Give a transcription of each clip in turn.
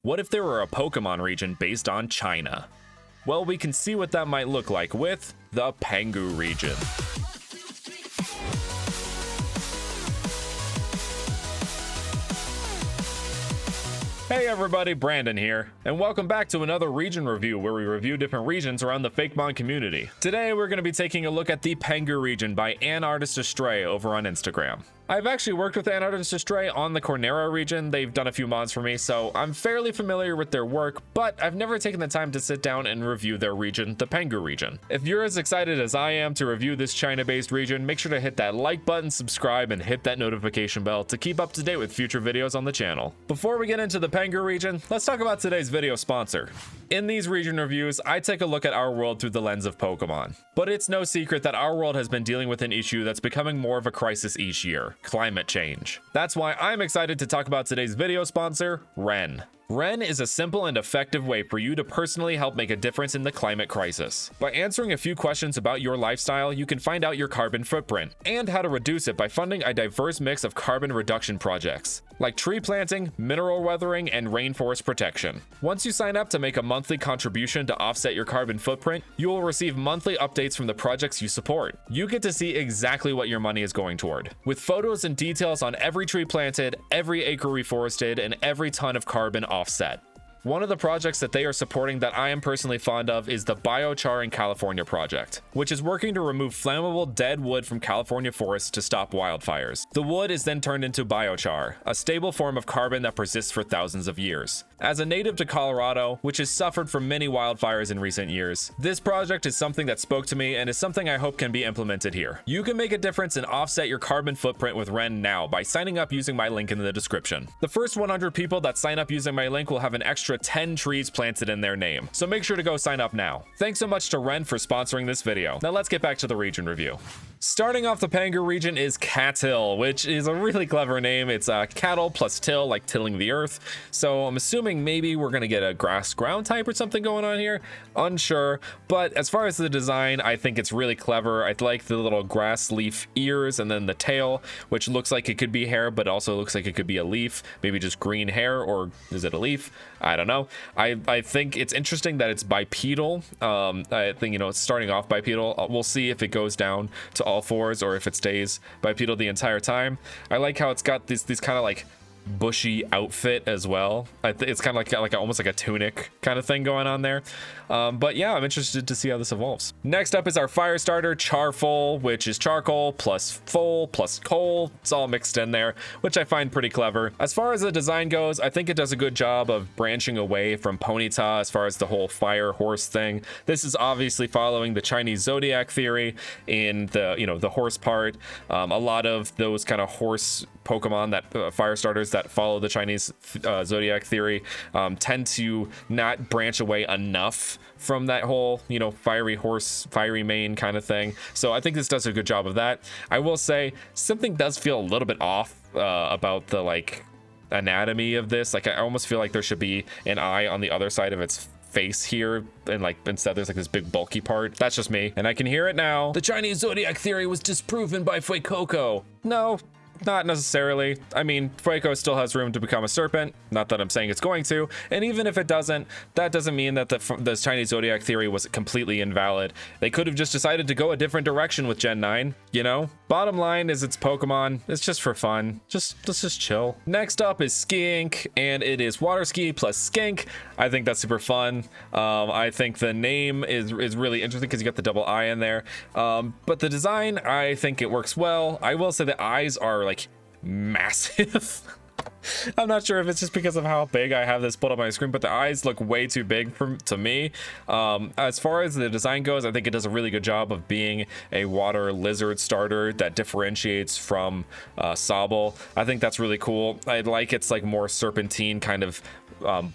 What if there were a Pokemon region based on China? Well, we can see what that might look like with the Pangu region. Hey everybody, Brandon here, and welcome back to another region review where we review different regions around the Fakemon community. Today we're going to be taking a look at the Pangu region by AnArtistAstray over on Instagram. I've actually worked with AnArtistAstray on the Cornera region. They've done a few mods for me, so I'm fairly familiar with their work, but I've never taken the time to sit down and review their region, the Pangu region. If you're as excited as I am to review this China-based region, make sure to hit that like button, subscribe, and hit that notification bell to keep up to date with future videos on the channel. Before we get into the Pangu region, let's talk about today's video sponsor. In these region reviews, I take a look at our world through the lens of Pokemon. But it's no secret that our world has been dealing with an issue that's becoming more of a crisis each year: climate change. That's why I'm excited to talk about today's video sponsor, Ren. Ren is a simple and effective way for you to personally help make a difference in the climate crisis. By answering a few questions about your lifestyle, you can find out your carbon footprint and how to reduce it by funding a diverse mix of carbon reduction projects, like tree planting, mineral weathering, and rainforest protection. Once you sign up to make a monthly contribution to offset your carbon footprint, you will receive monthly updates from the projects you support. You get to see exactly what your money is going toward, with photos and details on every tree planted, every acre reforested, and every ton of carbon offset. One of the projects that they are supporting that I am personally fond of is the Biochar in California project, which is working to remove flammable dead wood from California forests to stop wildfires. The wood is then turned into biochar, a stable form of carbon that persists for thousands of years. As a native to Colorado, which has suffered from many wildfires in recent years, this project is something that spoke to me and is something I hope can be implemented here. You can make a difference and offset your carbon footprint with Ren now by signing up using my link in the description. The first 100 people that sign up using my link will have an extra 10 trees planted in their name, so make sure to go sign up now. Thanks so much to Ren for sponsoring this video. Now let's get back to the region review. Starting off the Pangu region is Cattle, which is a really clever name. It's cattle plus till, like tilling the earth. So I'm assuming maybe we're gonna get a grass ground type or something going on here. Unsure, but as far as the design, I think it's really clever. I like the little grass leaf ears and then the tail, which looks like it could be hair, but also looks like it could be a leaf, maybe just green hair, or is it a leaf? I don't know. I think it's interesting that it's bipedal. I think, you know, it's starting off bipedal. We'll see if it goes down to all fours or if it stays bipedal the entire time. I like how it's got these kind of like bushy outfit as well. It's kind of like almost like a tunic kind of thing going on there. But yeah, I'm interested to see how this evolves. Next up is our fire starter, Charfol, which is charcoal plus fol plus coal. It's all mixed in there, which I find pretty clever. As far as the design goes, I think it does a good job of branching away from Ponyta as far as the whole fire horse thing. This is obviously following the Chinese zodiac theory in the, you know, the horse part. A lot of those kind of horse Pokemon that fire starters that follow the Chinese zodiac theory tend to not branch away enough from that whole, you know, fiery horse, fiery mane kind of thing. So I think this does a good job of that. I will say something does feel a little bit off about the like anatomy of this. Like I almost feel like there should be an eye on the other side of its face here, and like instead there's like this big bulky part. That's just me, and I can hear it now. The Chinese zodiac theory was disproven by Fuecoco. No, not necessarily. I mean, Fueco still has room to become a serpent. Not that I'm saying it's going to. And even if it doesn't, that doesn't mean that the Chinese zodiac theory was completely invalid. They could have just decided to go a different direction with Gen 9, you know? Bottom line is it's Pokemon. It's just for fun. Let's just chill. Next up is Skink, and it is water ski plus skink. I think that's super fun. I think the name is really interesting because you got the double I in there. But the design, I think it works well. I will say the eyes are like massive. I'm not sure if it's just because of how big I have this pulled up on my screen, but the eyes look way too big to me. As far as the design goes, I think it does a really good job of being a water lizard starter that differentiates from Sobble. I think that's really cool. I like its like more serpentine kind of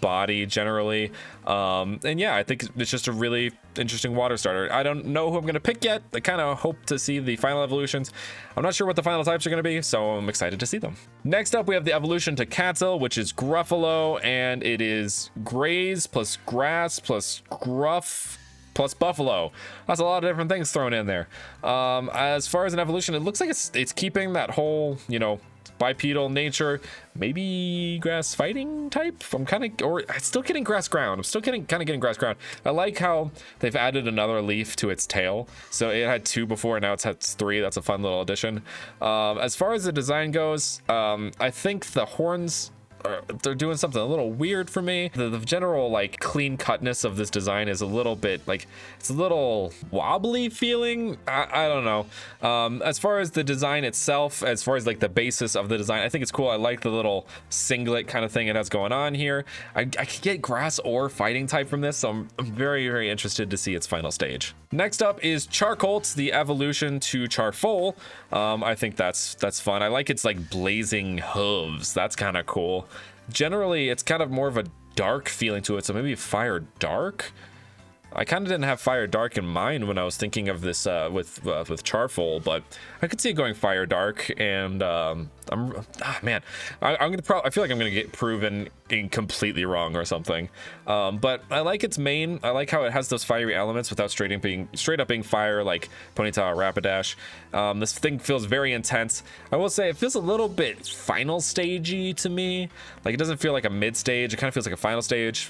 body generally, and yeah, I think it's just a really interesting water starter. I don't know who I'm gonna pick yet. I kind of hope to see the final evolutions. I'm not sure what the final types are gonna be, so I'm excited to see them. Next up, we have the evolution to Cattle, which is Gruffalo, and it is Graze plus Grass plus Gruff plus Buffalo. That's a lot of different things thrown in there. As far as an evolution, it looks like it's keeping that whole, you know, bipedal nature, maybe grass fighting type. I'm still getting grass ground. I'm still kind of getting grass ground. I like how they've added another leaf to its tail. So it had 2 before, now it's had 3. That's a fun little addition. As far as the design goes, I think the horns, they're doing something a little weird for me. The general like clean cutness of this design is a little bit like, it's a little wobbly feeling. I don't know. As far as the design itself, as far as like the basis of the design, I think it's cool. I like the little singlet kind of thing it has going on here. I could get grass or fighting type from this, so I'm very, very interested to see its final stage. Next up is Charcolt, the evolution to Charfoal. I think that's fun. I like its like blazing hooves. That's kind of cool. Generally, it's kind of more of a dark feeling to it, so maybe Fire Dark. I kind of didn't have Fire Dark in mind when I was thinking of this with Charfoal, but I could see it going Fire Dark. And I feel like I'm gonna get proven completely wrong or something. But I like its main. I like how it has those fiery elements without straight up being fire like Ponyta or Rapidash. This thing feels very intense. I will say it feels a little bit final stagey to me. Like it doesn't feel like a mid stage. It kind of feels like a final stage.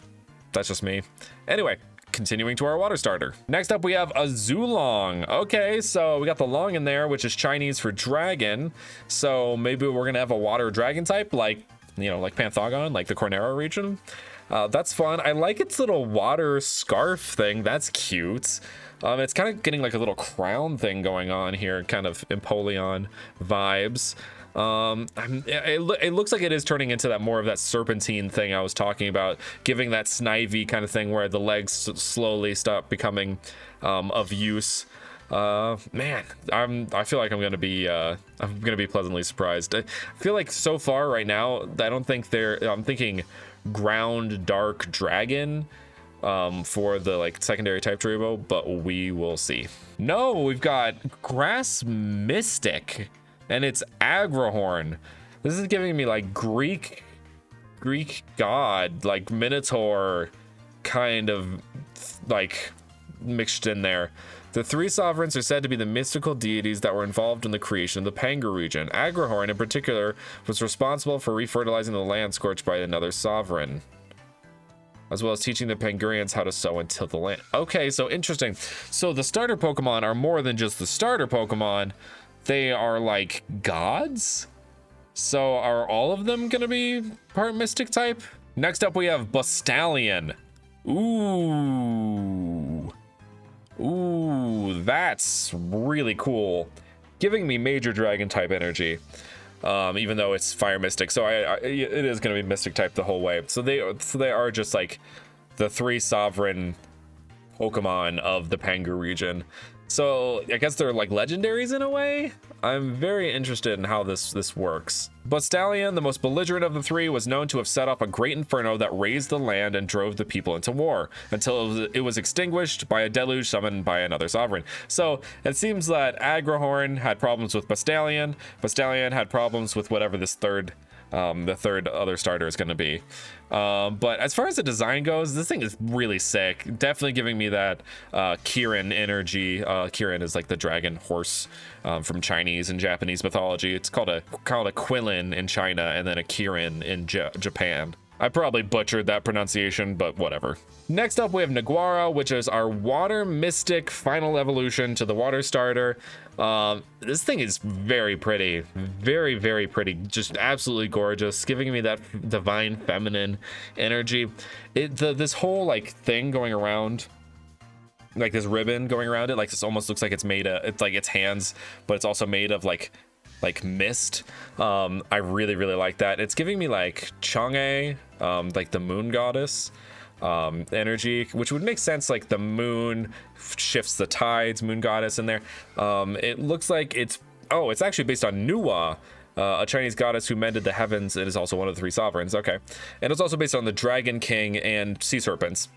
That's just me. Anyway. Continuing to our water starter. Next up, we have a Zulong. Okay, so we got the long in there, which is Chinese for dragon. So maybe we're gonna have a water dragon type, like, you know, like Panthagon, like the Cornera region. That's fun. I like its little water scarf thing. That's cute. It's kind of getting like a little crown thing going on here, kind of Empoleon vibes. It looks like it is turning into that more of that serpentine thing I was talking about, giving that snivy kind of thing where the legs slowly stop becoming of use. Man, I feel like I'm gonna be pleasantly surprised. I feel like so far right now, I'm thinking ground dark dragon for the like secondary type Turbo, but we will see. No, we've got grass mystic. And it's Agrahorn. This is giving me like Greek god, like Minotaur kind of like mixed in there. The 3 sovereigns are said to be the mystical deities that were involved in the creation of the Pangu region. Agrahorn in particular was responsible for refertilizing the land scorched by another sovereign, as well as teaching the Pangurians how to sow and till the land. Okay, so interesting. So the starter Pokemon are more than just the starter Pokemon. They are like gods. So are all of them gonna be part mystic type? Next up we have Bostallion. Ooh, that's really cool. Giving me major dragon type energy. Even though it's fire mystic, so it is gonna be mystic type the whole way. So they are just like the 3 sovereign Pokemon of the Pangu region. So I guess they're like legendaries in a way. I'm very interested in how this works. Bostallion, the most belligerent of the 3, was known to have set off a great inferno that razed the land and drove the people into war until it was extinguished by a deluge summoned by another sovereign. So it seems that Agrahorn had problems with Bostallion. Bostallion had problems with whatever this the third other starter is going to be. But as far as the design goes, this thing is really sick. Definitely giving me that Kirin energy. Kirin is like the dragon horse from Chinese and Japanese mythology. It's called a Quilin in China and then a Kirin in Japan. I probably butchered that pronunciation, but whatever. Next up, we have Naguara, which is our water mystic final evolution to the water starter. This thing is very pretty, very, very pretty, just absolutely gorgeous, giving me that divine feminine energy. This whole like thing going around, like this ribbon going around it, like this almost looks like it's made of, it's like its hands, but it's also made of like mist. I really, really like that. It's giving me like Chang'e, like the moon goddess energy, which would make sense, like the moon shifts the tides, moon goddess in there. It looks like it's actually based on Nuwa, a Chinese goddess who mended the heavens. It is also one of the 3 sovereigns. Okay, and it's also based on the Dragon King and sea serpents,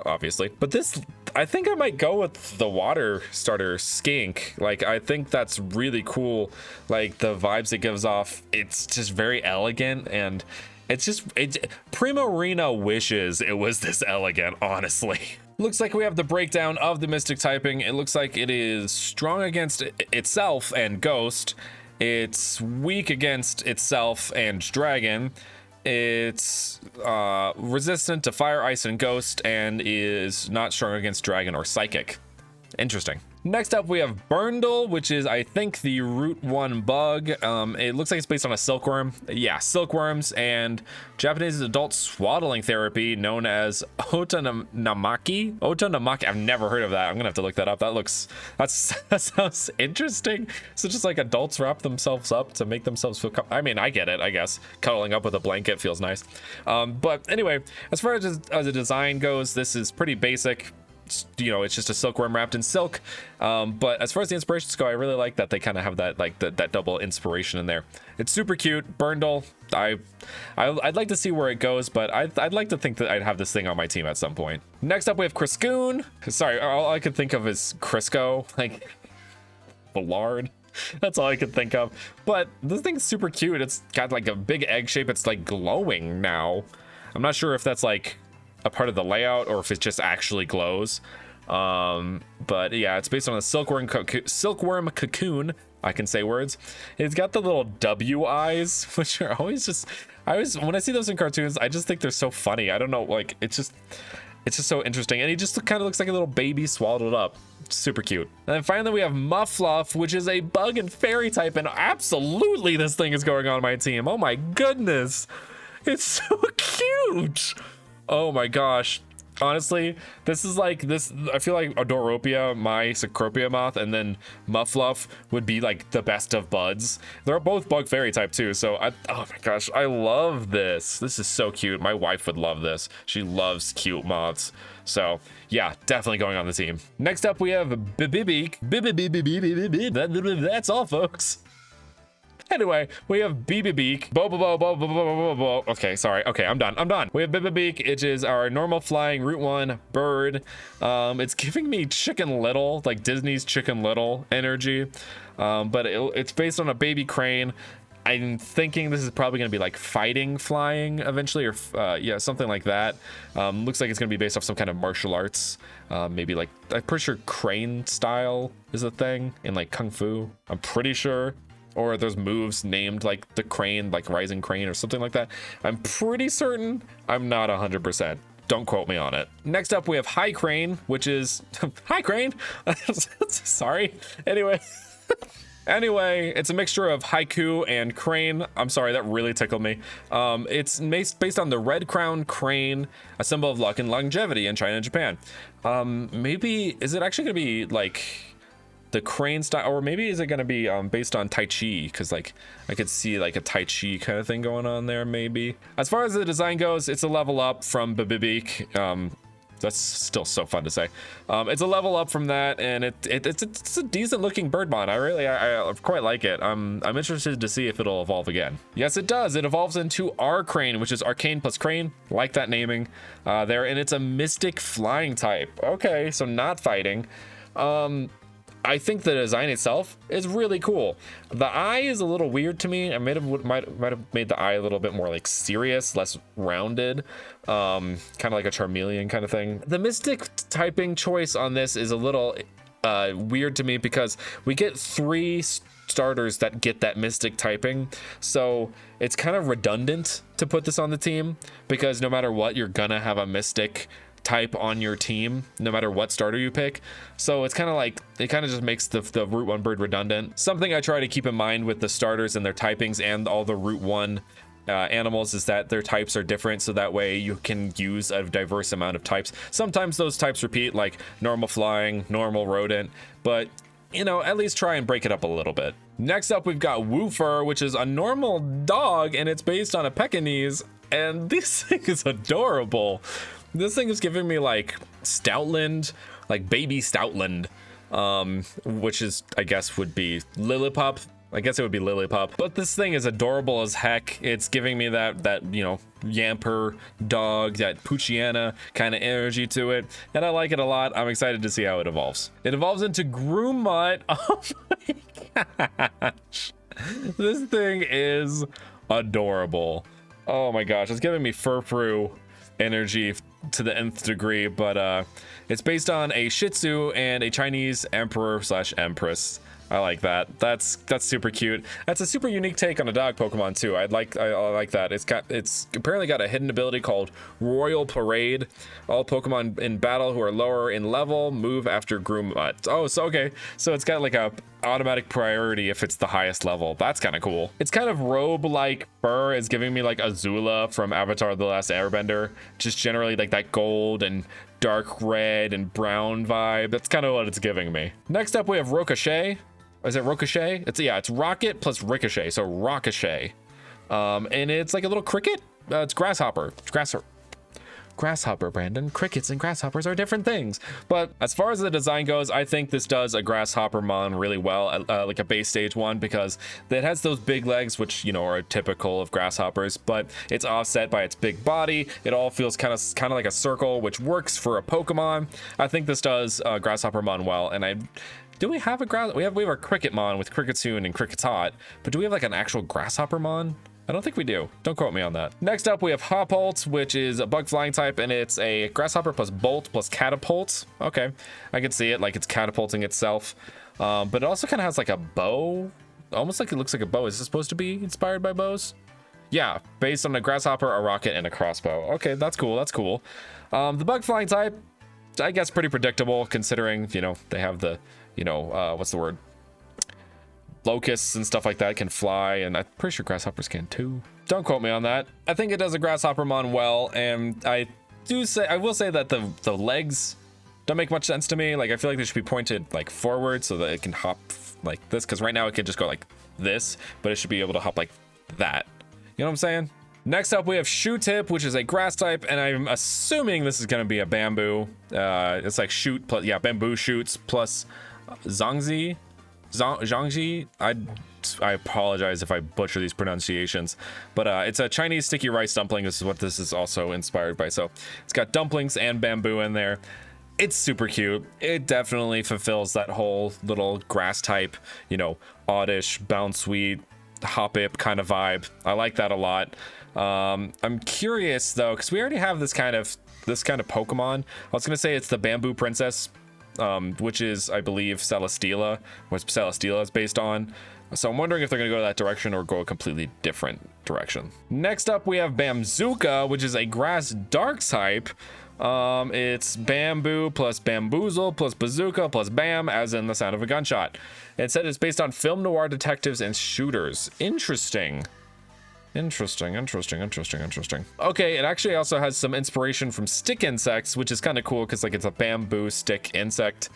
obviously. But this, I think I might go with the water starter Skink. Like, I think that's really cool. Like the vibes it gives off, it's just very elegant, and it's Primarina wishes it was this elegant, honestly. Looks like we have the breakdown of the mystic typing. It looks like it is strong against itself and ghost. It's weak against itself and dragon. It's resistant to fire, ice, and ghost, and is not strong against dragon or psychic. Interesting. Next up, we have Burndle, which is, I think, the Route 1 bug. It looks like it's based on a silkworm. Yeah, silkworms and Japanese adult swaddling therapy known as otonamaki. Otonamaki, I've never heard of that. I'm gonna have to look that up. That sounds interesting. So just like adults wrap themselves up to make themselves feel, I mean, I get it, I guess. Cuddling up with a blanket feels nice. But anyway, as far as the design goes, this is pretty basic. You know, it's just a silkworm wrapped in silk, but as far as the inspirations go, I really like that they kind of have that, like, that double inspiration in there. It's super cute. Burndle, I'd like to see where it goes, but I'd like to think that I'd have this thing on my team at some point. Next up, we have Criscoon. Sorry, all I could think of is Crisco, like Ballard. That's all I could think of, but this thing's super cute. It's got like a big egg shape. It's like glowing now. I'm not sure if that's like a part of the layout or if it just actually glows, but yeah, it's based on a silkworm cocoon. I can say words. It's got the little W eyes, which are always when I see those in cartoons, I just think they're so funny. I don't know, like, it's just so interesting, and he just kind of looks like a little baby swaddled up. Super cute. And then finally we have Muffluff, which is a bug and fairy type, and absolutely this thing is going on my team. Oh my goodness, it's so cute. Oh my gosh. Honestly, this is like this. I feel like Adoropia, my Cecropia moth, and then Muffluff would be like the best of buds. They're both bug fairy type too. So oh my gosh, I love this. This is so cute. My wife would love this. She loves cute moths. So yeah, definitely going on the team. Next up, we have Bibibik. That's all, folks. Anyway, we have Bibibik. Okay, sorry. Okay, I'm done. We have Bibibik, which is our normal flying Route 1 bird. It's giving me Chicken Little, like Disney's Chicken Little energy. But it's based on a baby crane. I'm thinking this is probably going to be like fighting flying eventually, or yeah, something like that. Looks like it's going to be based off some kind of martial arts. Maybe like, I'm pretty sure crane style is a thing in like Kung Fu. I'm pretty sure. Or there's moves named like the crane, like rising crane or something like that. I'm pretty certain. I'm not 100%. Don't quote me on it. Next up, we have High Crane, which is High Crane. Sorry. Anyway, it's a mixture of haiku and crane. I'm sorry, that really tickled me. It's based on the red crown crane, a symbol of luck and longevity in China and Japan. Maybe is it actually gonna be like the crane style, or maybe is it going to be based on Tai Chi? Because like I could see like a Tai Chi kind of thing going on there. Maybe as far as the design goes, it's a level up from Bibibik. That's still so fun to say. It's a level up from that, and it's a decent looking birdmon. I quite like it. I'm interested to see if it'll evolve again. Yes, it does. It evolves into R Crane, which is arcane plus crane. Like that naming there, and it's a mystic flying type. Okay, so not fighting. I think the design itself is really cool. The eye is a little weird to me. I might have made the eye a little bit more like serious, less rounded, kind of like a Charmeleon kind of thing. The mystic typing choice on this is a little weird to me because we get 3 starters that get that mystic typing, so it's kind of redundant to put this on the team because no matter what, you're gonna have a mystic type on your team no matter what starter you pick. So it's kind of like, it kind of just makes the Route 1 bird redundant. Something I try to keep in mind with the starters and their typings and all the Route 1 animals is that their types are different, so that way you can use a diverse amount of types. Sometimes those types repeat, like normal flying, normal rodent, but you know, at least try and break it up a little bit. Next up, we've got Woofer, which is a normal dog, and it's based on a Pekingese, and this thing is adorable. This thing is giving me like Stoutland, like baby Stoutland, which is, I guess, would be Lillipup. I guess it would be Lillipup. But this thing is adorable as heck. It's giving me that you know, Yamper dog, that Poochiana kind of energy to it. And I like it a lot. I'm excited to see how it evolves. It evolves into Groomut. Oh my gosh. This thing is adorable. Oh my gosh. It's giving me Furfrou energy to the nth degree, but it's based on a Shih Tzu and a Chinese emperor slash empress. I like that. That's super cute. That's a super unique take on a dog Pokemon too. I like that. It's apparently got a hidden ability called Royal Parade. All Pokemon in battle who are lower in level move after Groom. Oh, so okay. So it's got like a automatic priority if it's the highest level. That's kind of cool. It's kind of robe-like fur. Is giving me like Azula from Avatar: The Last Airbender. Just generally like that gold and dark red and brown vibe. That's kind of what it's giving me. Next up, we have Ricochet. Is it Ricochet? It's Rocket plus Ricochet, so Ricochet. And it's like a little cricket. It's Grasshopper. Grasshopper, Brandon. Crickets and grasshoppers are different things. But as far as the design goes, I think this does a Grasshopper mon really well, like a base stage one, because it has those big legs, which, you know, are typical of grasshoppers, but it's offset by its big body. It all feels kind of like a circle, which works for a Pokemon. I think this does Grasshopper mon well, and do we have a we have our Cricket mon with Cricketsoon and Cricketot, but do we have like an actual Grasshopper mon? I don't think we do. Don't quote me on that. Next up, we have Hopult, which is a bug flying type, and it's a Grasshopper plus Bolt plus Catapult. Okay, I can see it, like it's catapulting itself. But it also kind of has like a bow, almost like it looks like a bow. Is this supposed to be inspired by bows? Yeah, based on a Grasshopper, a Rocket, and a Crossbow. Okay, that's cool. That's cool. The bug flying type, I guess pretty predictable considering, you know, they have the, you know, what's the word? Locusts and stuff like that can fly, and I'm pretty sure grasshoppers can too. Don't quote me on that. I think it does a Grasshopper mon well, and I will say that the legs don't make much sense to me. Like, I feel like they should be pointed like forward so that it can hop like this, because right now it can just go like this, but it should be able to hop like that. You know what I'm saying? Next up, we have Shootip, which is a grass type, and I'm assuming this is going to be a bamboo. It's like shoot plus, yeah, bamboo shoots plus Zhangzi. I apologize if I butcher these pronunciations, but it's a Chinese sticky rice dumpling. This is what this is also inspired by. So it's got dumplings and bamboo in there. It's super cute. It definitely fulfills that whole little grass type, you know, oddish, bounce sweet, hop-ip kind of vibe. I like that a lot. I'm curious though, because we already have this kind of Pokemon. I was gonna say it's the Bamboo Princess, which is, I believe, Celesteela, what Celesteela is based on. So I'm wondering if they're going to go that direction or go a completely different direction. Next up, we have Bamzooka, which is a grass dark type. It's bamboo plus bamboozle plus bazooka plus bam, as in the sound of a gunshot. It said it's based on film noir detectives and shooters. Interesting. Interesting. Okay, it actually also has some inspiration from stick insects, which is kind of cool because like it's a bamboo stick insect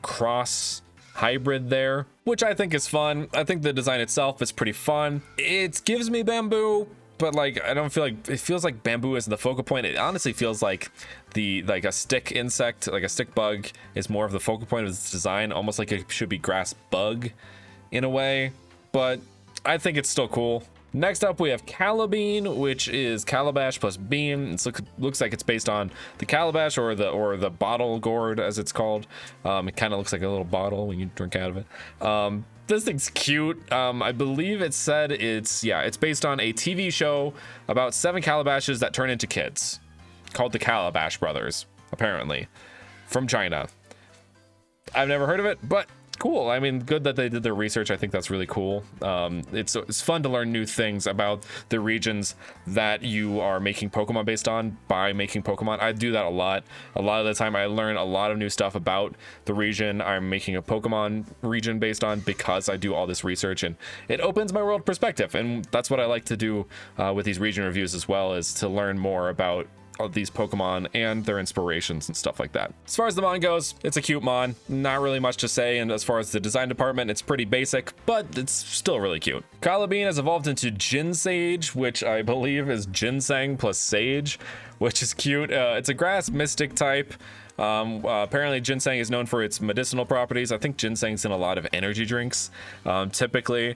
cross hybrid there, which I think is fun. I think the design itself is pretty fun. It gives me bamboo, but like I don't feel like it feels like bamboo is the focal point. It honestly feels like a stick insect, like a stick bug, is more of the focal point of this design, almost like it should be grass bug in a way, but I think it's still cool. Next up, we have Calabean, which is Calabash plus Bean. It looks like it's based on the Calabash or the bottle gourd, as it's called. It kind of looks like a little bottle when you drink out of it. This thing's cute. I believe it said it's based on a TV show about 7 Calabashes that turn into kids, called the Calabash Brothers, apparently, from China. I've never heard of it, but cool. I mean, good that they did their research. I think that's really cool. It's fun to learn new things about the regions that you are making Pokemon based on by making Pokemon. I do that a lot. A lot of the time I learn a lot of new stuff about the region I'm making a Pokemon region based on because I do all this research, and it opens my world perspective. And that's what I like to do with these region reviews as well, is to learn more about these Pokemon and their inspirations and stuff like that. As far as the mon goes, it's a cute mon, not really much to say, and as far as the design department, it's pretty basic, but it's still really cute. Calabean has evolved into Ginsage, which I believe is ginseng plus sage, which is cute. It's a grass mystic type. Apparently ginseng is known for its medicinal properties. I think ginseng's in a lot of energy drinks, typically,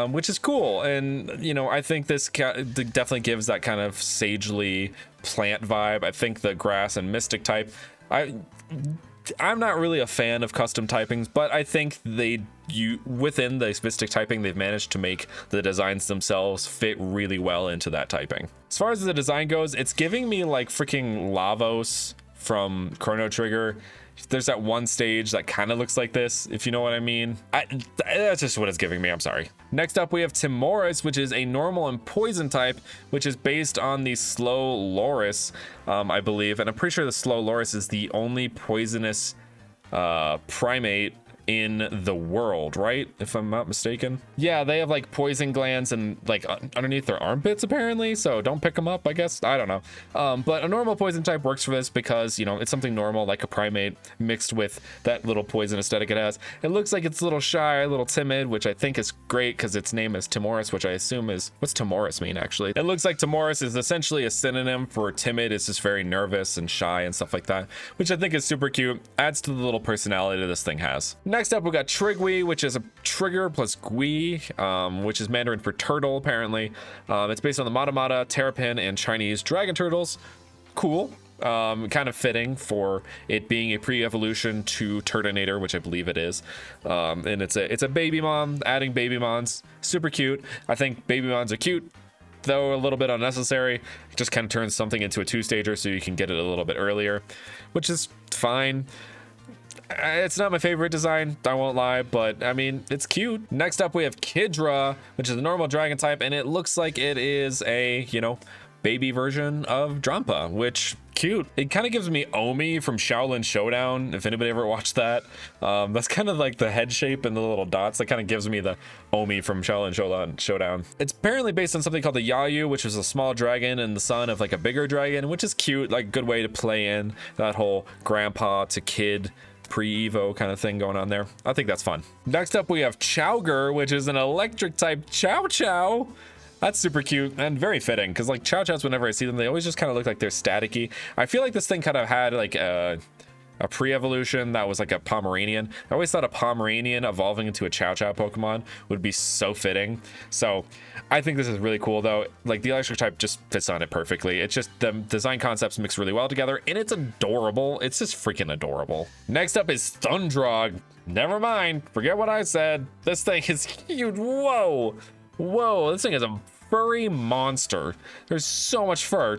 which is cool. And, you know, I think this definitely gives that kind of sagely plant vibe. I think the grass and mystic type, I'm not really a fan of custom typings, but I think within the mystic typing, they've managed to make the designs themselves fit really well into that typing. As far as the design goes, it's giving me like freaking Lavos from Chrono Trigger. There's that one stage that kind of looks like this, if you know what I mean. That's just what it's giving me, I'm sorry. Next up, we have Timoris, which is a normal and poison type, which is based on the Slow Loris, I believe. And I'm pretty sure the Slow Loris is the only poisonous primate in the world, right? If I'm not mistaken. Yeah, they have like poison glands and like underneath their armpits apparently, so don't pick them up, I guess. I don't know. But a normal poison type works for this because, you know, it's something normal like a primate mixed with that little poison aesthetic it has. It looks like it's a little shy, a little timid, which I think is great because its name is Timoris, which I assume is, what's Timoris mean actually? It looks like Timoris is essentially a synonym for timid. It's just very nervous and shy and stuff like that, which I think is super cute. Adds to the little personality this thing has. Next up, we got Trigui, which is a trigger plus Gui, which is Mandarin for turtle, apparently. It's based on the Matamata, Terrapin, and Chinese dragon turtles. Cool. Kind of fitting for it being a pre-evolution to Turtonator, which I believe it is. And it's a baby mon, adding baby mons. Super cute. I think baby mons are cute, though a little bit unnecessary. It just kind of turns something into a two-stager so you can get it a little bit earlier, which is fine. It's not my favorite design, I won't lie, but I mean, it's cute. Next up, we have Kidra, which is a normal dragon type, and it looks like it is a, you know, baby version of Drampa, which cute. It kind of gives me Omi from Shaolin Showdown, if anybody ever watched that. That's kind of like the head shape and the little dots. That kind of gives me the Omi from Shaolin Showdown. It's apparently based on something called the Yayu, which is a small dragon and the son of like a bigger dragon, which is cute, like good way to play in that whole grandpa to kid pre-evo kind of thing going on there. I think that's fun. Next up, we have Chowger, which is an electric type Chow Chow. That's super cute and very fitting because like Chow Chows, whenever I see them, they always just kind of look like they're staticky. I feel like this thing kind of had like a pre-evolution that was like a Pomeranian. I always thought a Pomeranian evolving into a Chow Chow Pokemon would be so fitting. So I think this is really cool though. Like the electric type just fits on it perfectly. It's just the design concepts mix really well together and it's adorable. It's just freaking adorable. Next up is Thundrog. Never mind, forget what I said. This thing is huge. Whoa, this thing is a furry monster. There's so much fur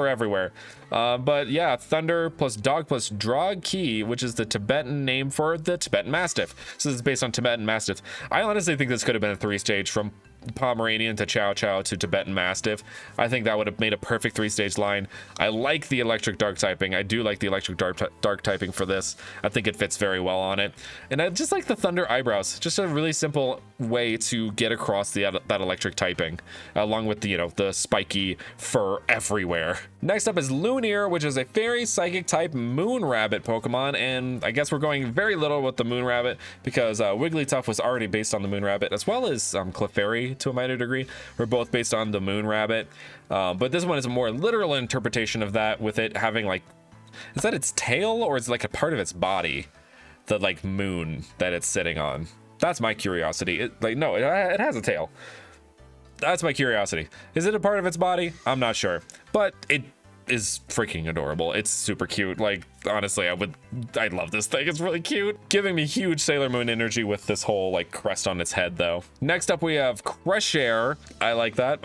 everywhere. But yeah, Thunder plus Dog plus Drog Key, which is the Tibetan name for the Tibetan Mastiff. So this is based on Tibetan Mastiff. I honestly think this could have been a 3-stage from Pomeranian to Chow Chow to Tibetan Mastiff. I think that would have made a perfect 3-stage line. I like the electric dark typing. I do like the electric dark typing for this. I think it fits very well on it. And I just like the Thunder eyebrows. Just a really simple way to get across that electric typing, along with the, you know, the spiky fur everywhere. Next up is Lunir, which is a fairy psychic type moon rabbit Pokemon. And I guess we're going very little with the moon rabbit because Wigglytuff was already based on the moon rabbit, as well as Clefairy to a minor degree. We're both based on the moon rabbit, but this one is a more literal interpretation of that, with it having like, is that its tail or is it like a part of its body, the like moon that it's sitting on? That's my curiosity. No, it has a tail. That's my curiosity. Is it a part of its body? I'm not sure, but it is freaking adorable. It's super cute. Like honestly, I love this thing. It's really cute, giving me huge Sailor Moon energy with this whole like crest on its head though. Next up, we have Creshare. I like that.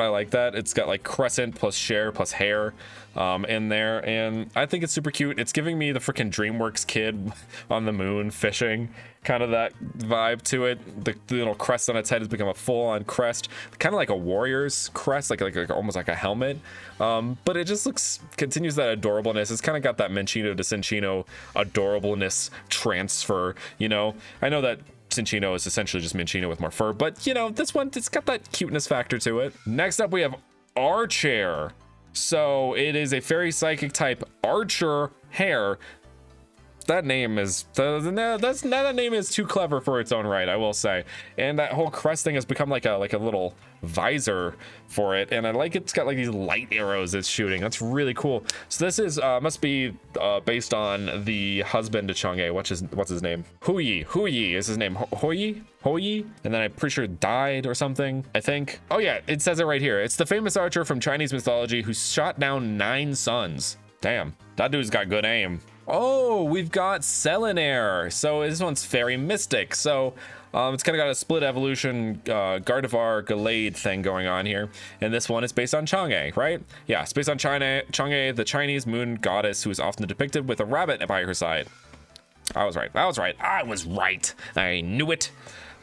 It's got like crescent plus share plus hair in there, and I think it's super cute. It's giving me the freaking DreamWorks kid on the moon fishing, kind of that vibe to it. The little crest on its head has become a full-on crest, kind of like a warrior's crest, like almost like a helmet. But it just continues that adorableness. It's kind of got that Minccino to Cinccino adorableness transfer, you know. I know that Cinccino is essentially just Minccino with more fur, but you know, this one, it's got that cuteness factor to it. Next up, we have Archer. So it is a fairy psychic type Archer Hare. That name is that name is too clever for its own right, I will say. And that whole crest thing has become like a little visor for it, and I like it's got like these light arrows it's shooting. That's really cool. So this is must be based on the husband to Chang'e. What's his name? Huyi is his name. Hoyi, and then I'm pretty sure died or something, I think. Oh yeah, it says it right here. It's the famous archer from Chinese mythology who shot down 9 sons. Damn, that dude's got good aim. Oh, we've got Selinair. So this one's fairy mystic. So it's kind of got a split evolution Gardevoir Gallade thing going on here. And this one is based on Chang'e, right? Yeah, it's based on Chang'e, the Chinese moon goddess who is often depicted with a rabbit by her side. I was right. I was right. I was right. I knew it.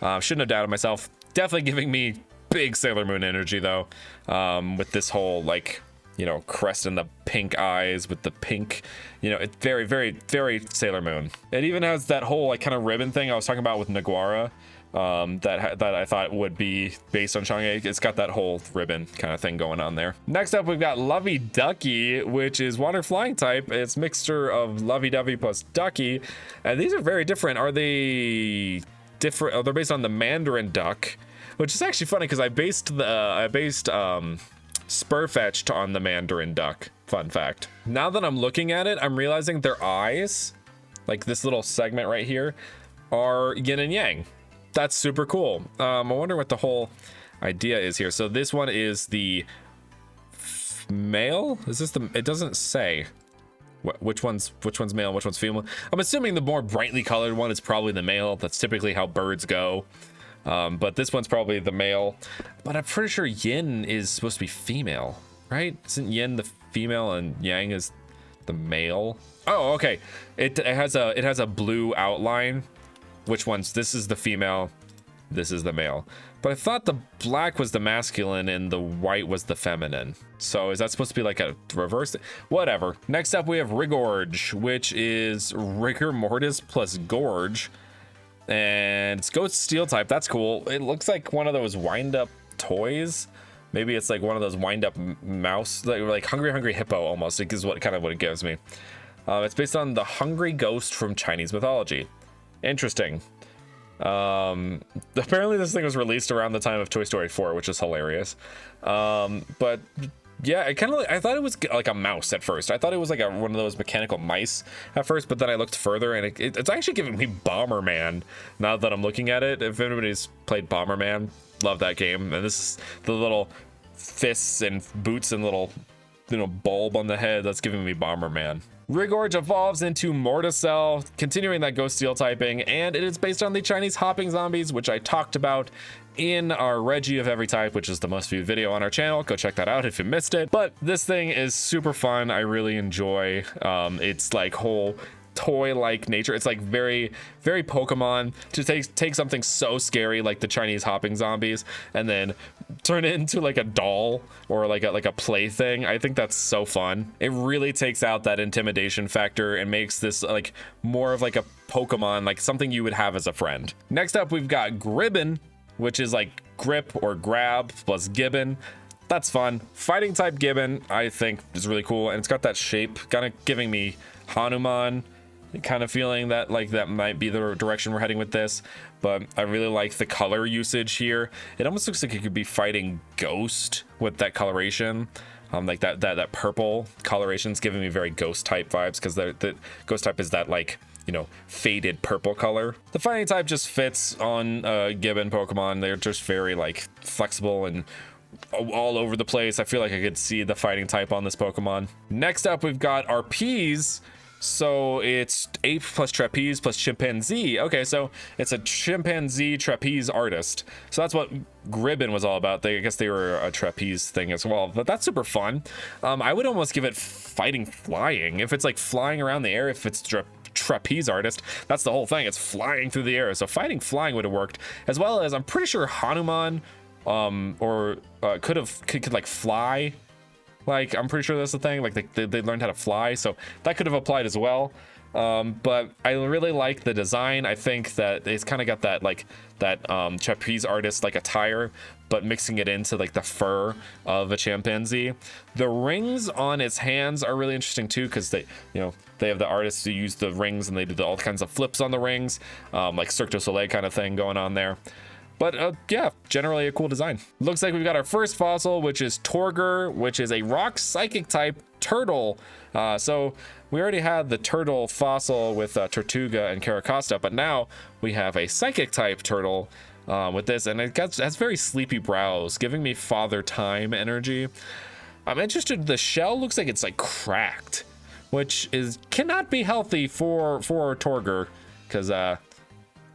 Shouldn't have doubted myself. Definitely giving me big Sailor Moon energy though. With this whole like, you know, crest and the pink eyes with the pink, you know, it's very, very, very Sailor Moon. It even has that whole like kind of ribbon thing I was talking about with Naguara. That I thought would be based on Chang'e. It's got that whole ribbon kind of thing going on there. Next up, we've got Lovey Ducky, which is water flying type. It's mixture of Lovey Dovey plus Ducky, and these are very different. Are they different? Oh, they're based on the Mandarin duck, which is actually funny because I based Spurfetched on the Mandarin duck. Fun fact. Now that I'm looking at it, I'm realizing their eyes, like this little segment right here, are yin and yang. That's super cool. I wonder what the whole idea is here. So this one is the male. Is this the? It doesn't say which one's male, which one's female. I'm assuming the more brightly colored one is probably the male. That's typically how birds go. But this one's probably the male. But I'm pretty sure yin is supposed to be female, right? Isn't yin the female and yang is the male? Oh, okay. It has a blue outline. Which ones? This is the female, this is the male. But I thought the black was the masculine and the white was the feminine. So is that supposed to be like a reverse? Whatever. Next up we have Rigorge, which is rigor mortis plus gorge. And it's ghost steel type. That's cool. It looks like one of those wind up toys. Maybe it's like one of those wind up mouse, like Hungry Hippo almost. It is what it gives me. It's based on the hungry ghost from Chinese mythology. Interesting. Apparently this thing was released around the time of Toy Story 4, which is hilarious. But yeah, I thought it was like a mouse at first. I thought it was like one of those mechanical mice at first, but then I looked further and it's actually giving me Bomberman now that I'm looking at it. If anybody's played Bomberman, love that game. And this is the little fists and boots and little, you know, bulb on the head that's giving me Bomberman. Rigorge evolves into Morticell, continuing that ghost steel typing, and it is based on the Chinese hopping zombies, which I talked about in our Reggie of every type, which is the most viewed video on our channel. Go check that out if you missed it. But this thing is super fun. I really enjoy its like whole toy-like nature. It's like very, very Pokemon to take something so scary like the Chinese hopping zombies and then turn it into like a doll or like a plaything. I think that's so fun. It really takes out that intimidation factor and makes this like more of like a Pokemon, like something you would have as a friend. Next up, we've got Gribbon, which is like grip or grab plus Gibbon. That's fun. Fighting type Gibbon, I think, is really cool, and it's got that shape, kind of giving me Hanuman. Kind of feeling that like that might be the direction we're heading with this, but I really like the color usage here. It almost looks like it could be fighting Ghost with that coloration. Like that purple coloration's giving me very Ghost type vibes because the Ghost type is that like, you know, faded purple color. The fighting type just fits on Gibbon Pokemon. They're just very like flexible and all over the place. I feel like I could see the fighting type on this Pokemon. Next up, we've got our Peas. So it's ape plus trapeze plus chimpanzee. Okay, so it's a chimpanzee trapeze artist. So that's what Gribbon was all about. I guess they were a trapeze thing as well, but that's super fun. I would almost give it fighting flying. If it's like flying around the air, if it's trapeze artist, that's the whole thing. It's flying through the air. So fighting flying would have worked, as well as I'm pretty sure Hanuman could like fly. Like, I'm pretty sure that's the thing. Like, they learned how to fly, so that could have applied as well. But I really like the design. I think that it's kind of got that, like, trapeze artist, like, attire, but mixing it into, like, the fur of a chimpanzee. The rings on its hands are really interesting, too, because they have the artists who use the rings, and they do all kinds of flips on the rings, like Cirque du Soleil kind of thing going on there. But yeah, generally a cool design. Looks like we've got our first fossil, which is Torger, which is a rock psychic type turtle. So we already had the turtle fossil with Tortuga and Caracosta, but now we have a psychic type turtle with this, and it has very sleepy brows, giving me Father Time energy. I'm interested. The shell looks like it's like cracked, which cannot be healthy for Torger, because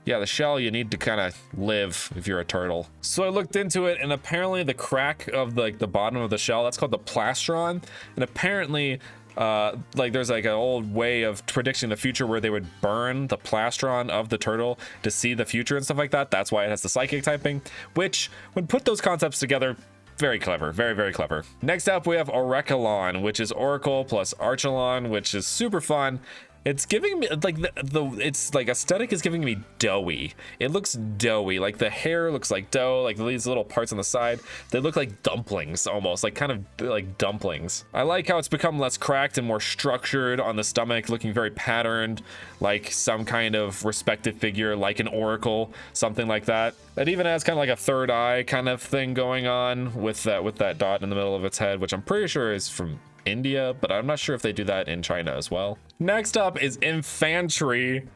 yeah, the shell, you need to kind of live if you're a turtle. So I looked into it, and apparently the crack of the bottom of the shell, that's called the plastron. And apparently like there's like an old way of predicting the future where they would burn the plastron of the turtle to see the future and stuff like that. That's why it has the psychic typing, which when put those concepts together, very clever, very, very clever. Next up, we have Orakelon, which is Oracle plus Archelon, which is super fun. It's giving me like it's like aesthetic is giving me doughy. It looks doughy, like the hair looks like dough, like these little parts on the side, they look like dumplings almost, like kind of like dumplings. I like how it's become less cracked and more structured on the stomach, looking very patterned, like some kind of respected figure, like an oracle, something like that. It even has kind of like a third eye kind of thing going on with that dot in the middle of its head, which I'm pretty sure is from India, but I'm not sure if they do that in China as well. Next up is Infantry.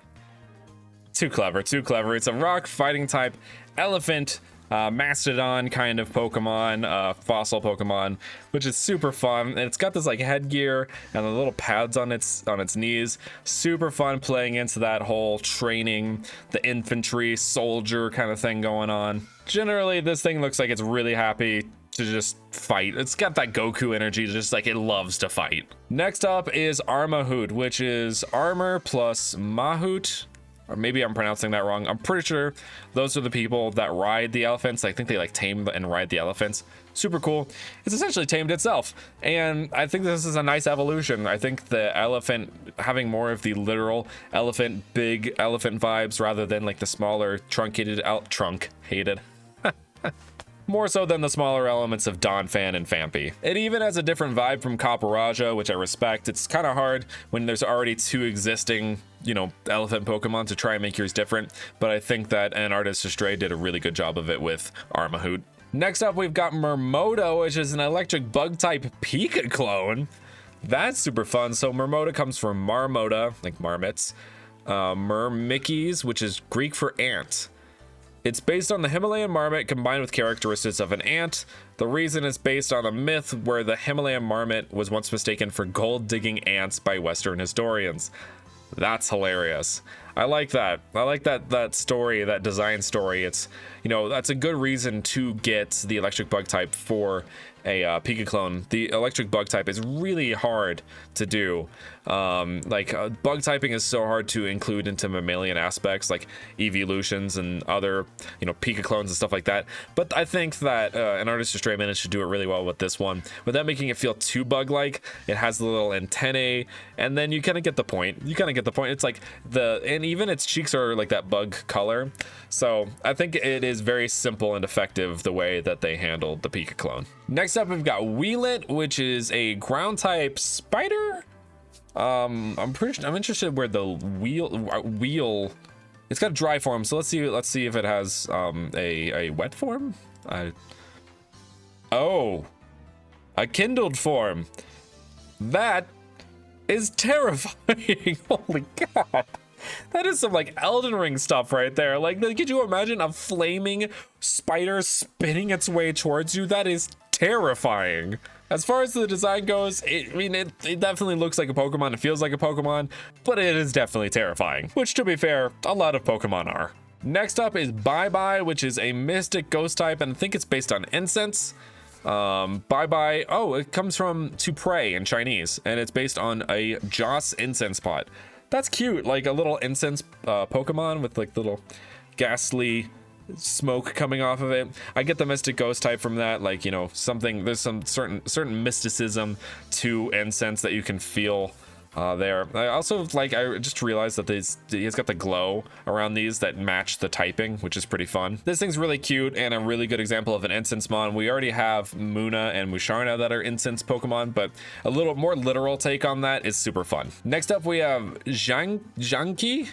Too clever, too clever. It's a rock fighting type elephant mastodon kind of Pokemon, fossil Pokemon, which is super fun. And it's got this like headgear and the little pads on its knees. Super fun playing into that whole training, the infantry soldier kind of thing going on. Generally, this thing looks like it's really happy to just fight. It's got that Goku energy, just like it loves to fight. Next up is Armahoot, which is armor plus Mahout, or maybe I'm pronouncing that wrong. I'm pretty sure those are the people that ride the elephants. I think they like tame and ride the elephants. Super cool. It's essentially tamed itself, and I think this is a nice evolution. I think the elephant having more of the literal elephant, big elephant vibes rather than like the smaller truncated truncated more so than the smaller elements of Donphan and Phanpy. It even has a different vibe from Copperajah, which I respect. It's kind of hard when there's already two existing, you know, elephant Pokemon to try and make yours different, but I think that an artist Astray did a really good job of it with Armahoot. Next up, we've got Murmoda, which is an electric bug type Pika clone. That's super fun. So Murmoda comes from Marmota, like marmots, Myrmikis, which is Greek for ant. It's based on the Himalayan marmot combined with characteristics of an ant. The reason is based on a myth where the Himalayan marmot was once mistaken for gold-digging ants by Western historians. That's hilarious. I like that. I like that story, that design story. It's, you know, that's a good reason to get the electric bug type for a Pika clone. The electric bug type is really hard to do. Bug typing is so hard to include into mammalian aspects like evolutions and other, you know, Pika clones and stuff like that. But I think that an artist Astray managed to do it really well with this one without making it feel too bug-like. It has the little antennae, and then you kind of get the point. It's like and even its cheeks are like that bug color. So I think it is very simple and effective the way that they handled the Pika clone. Next up, we've got Wheelit, which is a ground type spider. I'm interested where the wheel. It's got a dry form, so let's see if it has a wet form. A kindled form. That is terrifying. Holy God. That is some like Elden Ring stuff right there. Like, could you imagine a flaming spider spinning its way towards you? That is terrifying. As far as the design goes, it definitely looks like a Pokemon. It feels like a Pokemon, but it is definitely terrifying, which, to be fair, a lot of Pokemon are. Next up is Bye Bye, which is a mystic ghost type, and I think it's based on incense. Bye Bye, it comes from to pray in Chinese, and it's based on a Joss incense pot. That's cute, like a little incense Pokemon with like little ghastly smoke coming off of it. I get the mystic ghost type from that, like, you know, there's some certain mysticism to incense that you can feel there. I also I just realized that he's got the glow around these that match the typing, which is pretty fun. This thing's really cute and a really good example of an incense mon. We already have Muna and Musharna that are incense Pokemon, but a little more literal take on that is super fun. Next up, we have Zhangqi.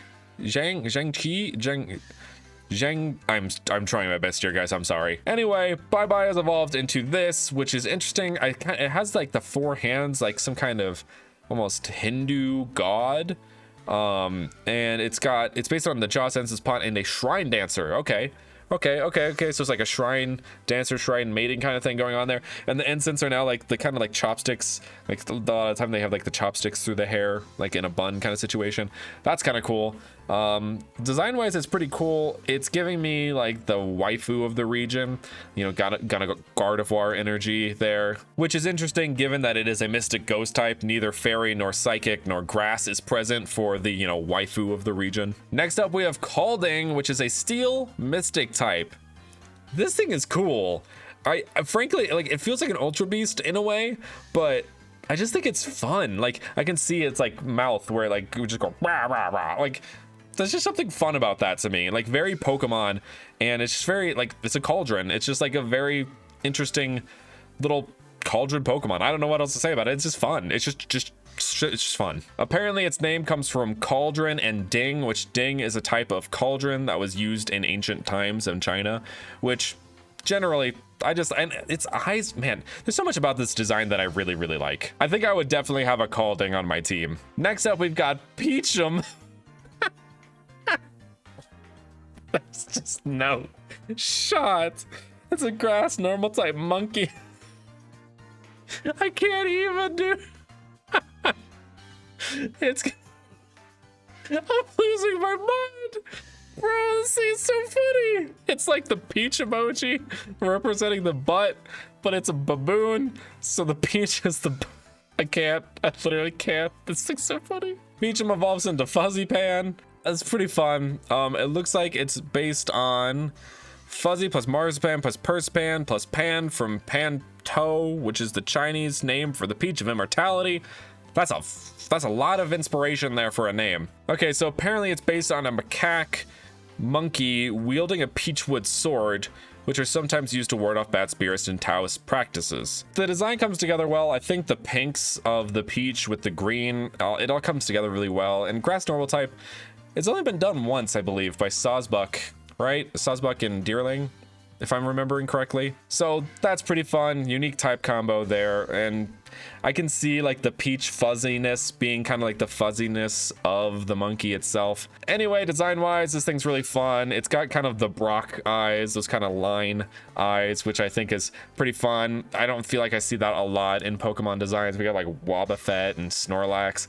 I'm trying my best here, guys. I'm sorry. Anyway, Bye Bye has evolved into this, which is interesting. It has like the 4 hands, like some kind of almost Hindu god, and it's based on the Joss incense pot and a shrine dancer. Okay, Okay. So it's like a shrine, dancer shrine mating kind of thing going on there. And the incense are now like the kind of like chopsticks. Like a lot of the time they have like the chopsticks through the hair, like in a bun kind of situation. That's kind of cool. Design wise, it's pretty cool. It's giving me like the waifu of the region, you know, got a Gardevoir energy there, which is interesting given that it is a mystic ghost type. Neither fairy nor psychic nor grass is present for the, you know, waifu of the region. Next up we have Calding, which is a steel mystic type. This thing is cool. I frankly, like, it feels like an ultra beast in a way, but I just think it's fun. Like, I can see its like mouth where like we just go rah, rah, rah. Like, there's just something fun about that to me, like very Pokemon, and it's just very like, it's a cauldron. It's just like a very interesting little cauldron Pokemon. I don't know what else to say about it. It's just fun. It's just fun. Apparently its name comes from cauldron and ding, which ding is a type of cauldron that was used in ancient times in China, which generally and its eyes, man, there's so much about this design that I really like. I think I would definitely have a Calding on my team. Next up we've got Peachum. That's just no shot. It's a grass normal type monkey. I can't even do. I'm losing my mind. Bro, this thing's so funny. It's like the peach emoji representing the butt, but it's a baboon. So the peach is the. I literally can't. This thing's so funny. Peachum evolves into Fuzzy Pan. That's pretty fun. It looks like it's based on Fuzzy plus Marzipan plus Perspan plus Pan from Panto, which is the Chinese name for the Peach of Immortality. That's a lot of inspiration there for a name. Okay, so apparently it's based on a macaque monkey wielding a peachwood sword, which are sometimes used to ward off bad spirits in Taoist practices. The design comes together well. I think the pinks of the peach with the green, it all comes together really well. And grass normal type, it's only been done once, I believe, by Sawsbuck, right? Sawsbuck and Deerling, if I'm remembering correctly. So that's pretty fun, unique type combo there. And I can see like the peach fuzziness being kind of like the fuzziness of the monkey itself. Anyway, design wise, this thing's really fun. It's got kind of the Brock eyes, those kind of line eyes, which I think is pretty fun. I don't feel like I see that a lot in Pokemon designs. We got like Wobbuffet and Snorlax.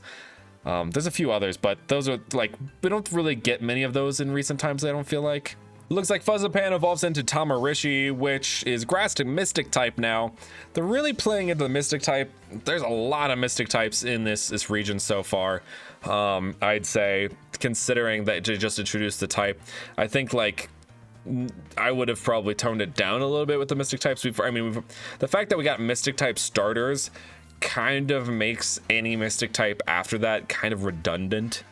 There's a few others, but those are like, we don't really get many of those in recent times, I don't feel like. Looks like Fuzzipan evolves into Tamarishi, which is grass to mystic type now. They're really playing into the mystic type. There's a lot of mystic types in this region so far. I'd say, considering that they just introduced the type, I think like I would have probably toned it down a little bit with the mystic types. The fact that we got mystic type starters kind of makes any mystic type after that kind of redundant,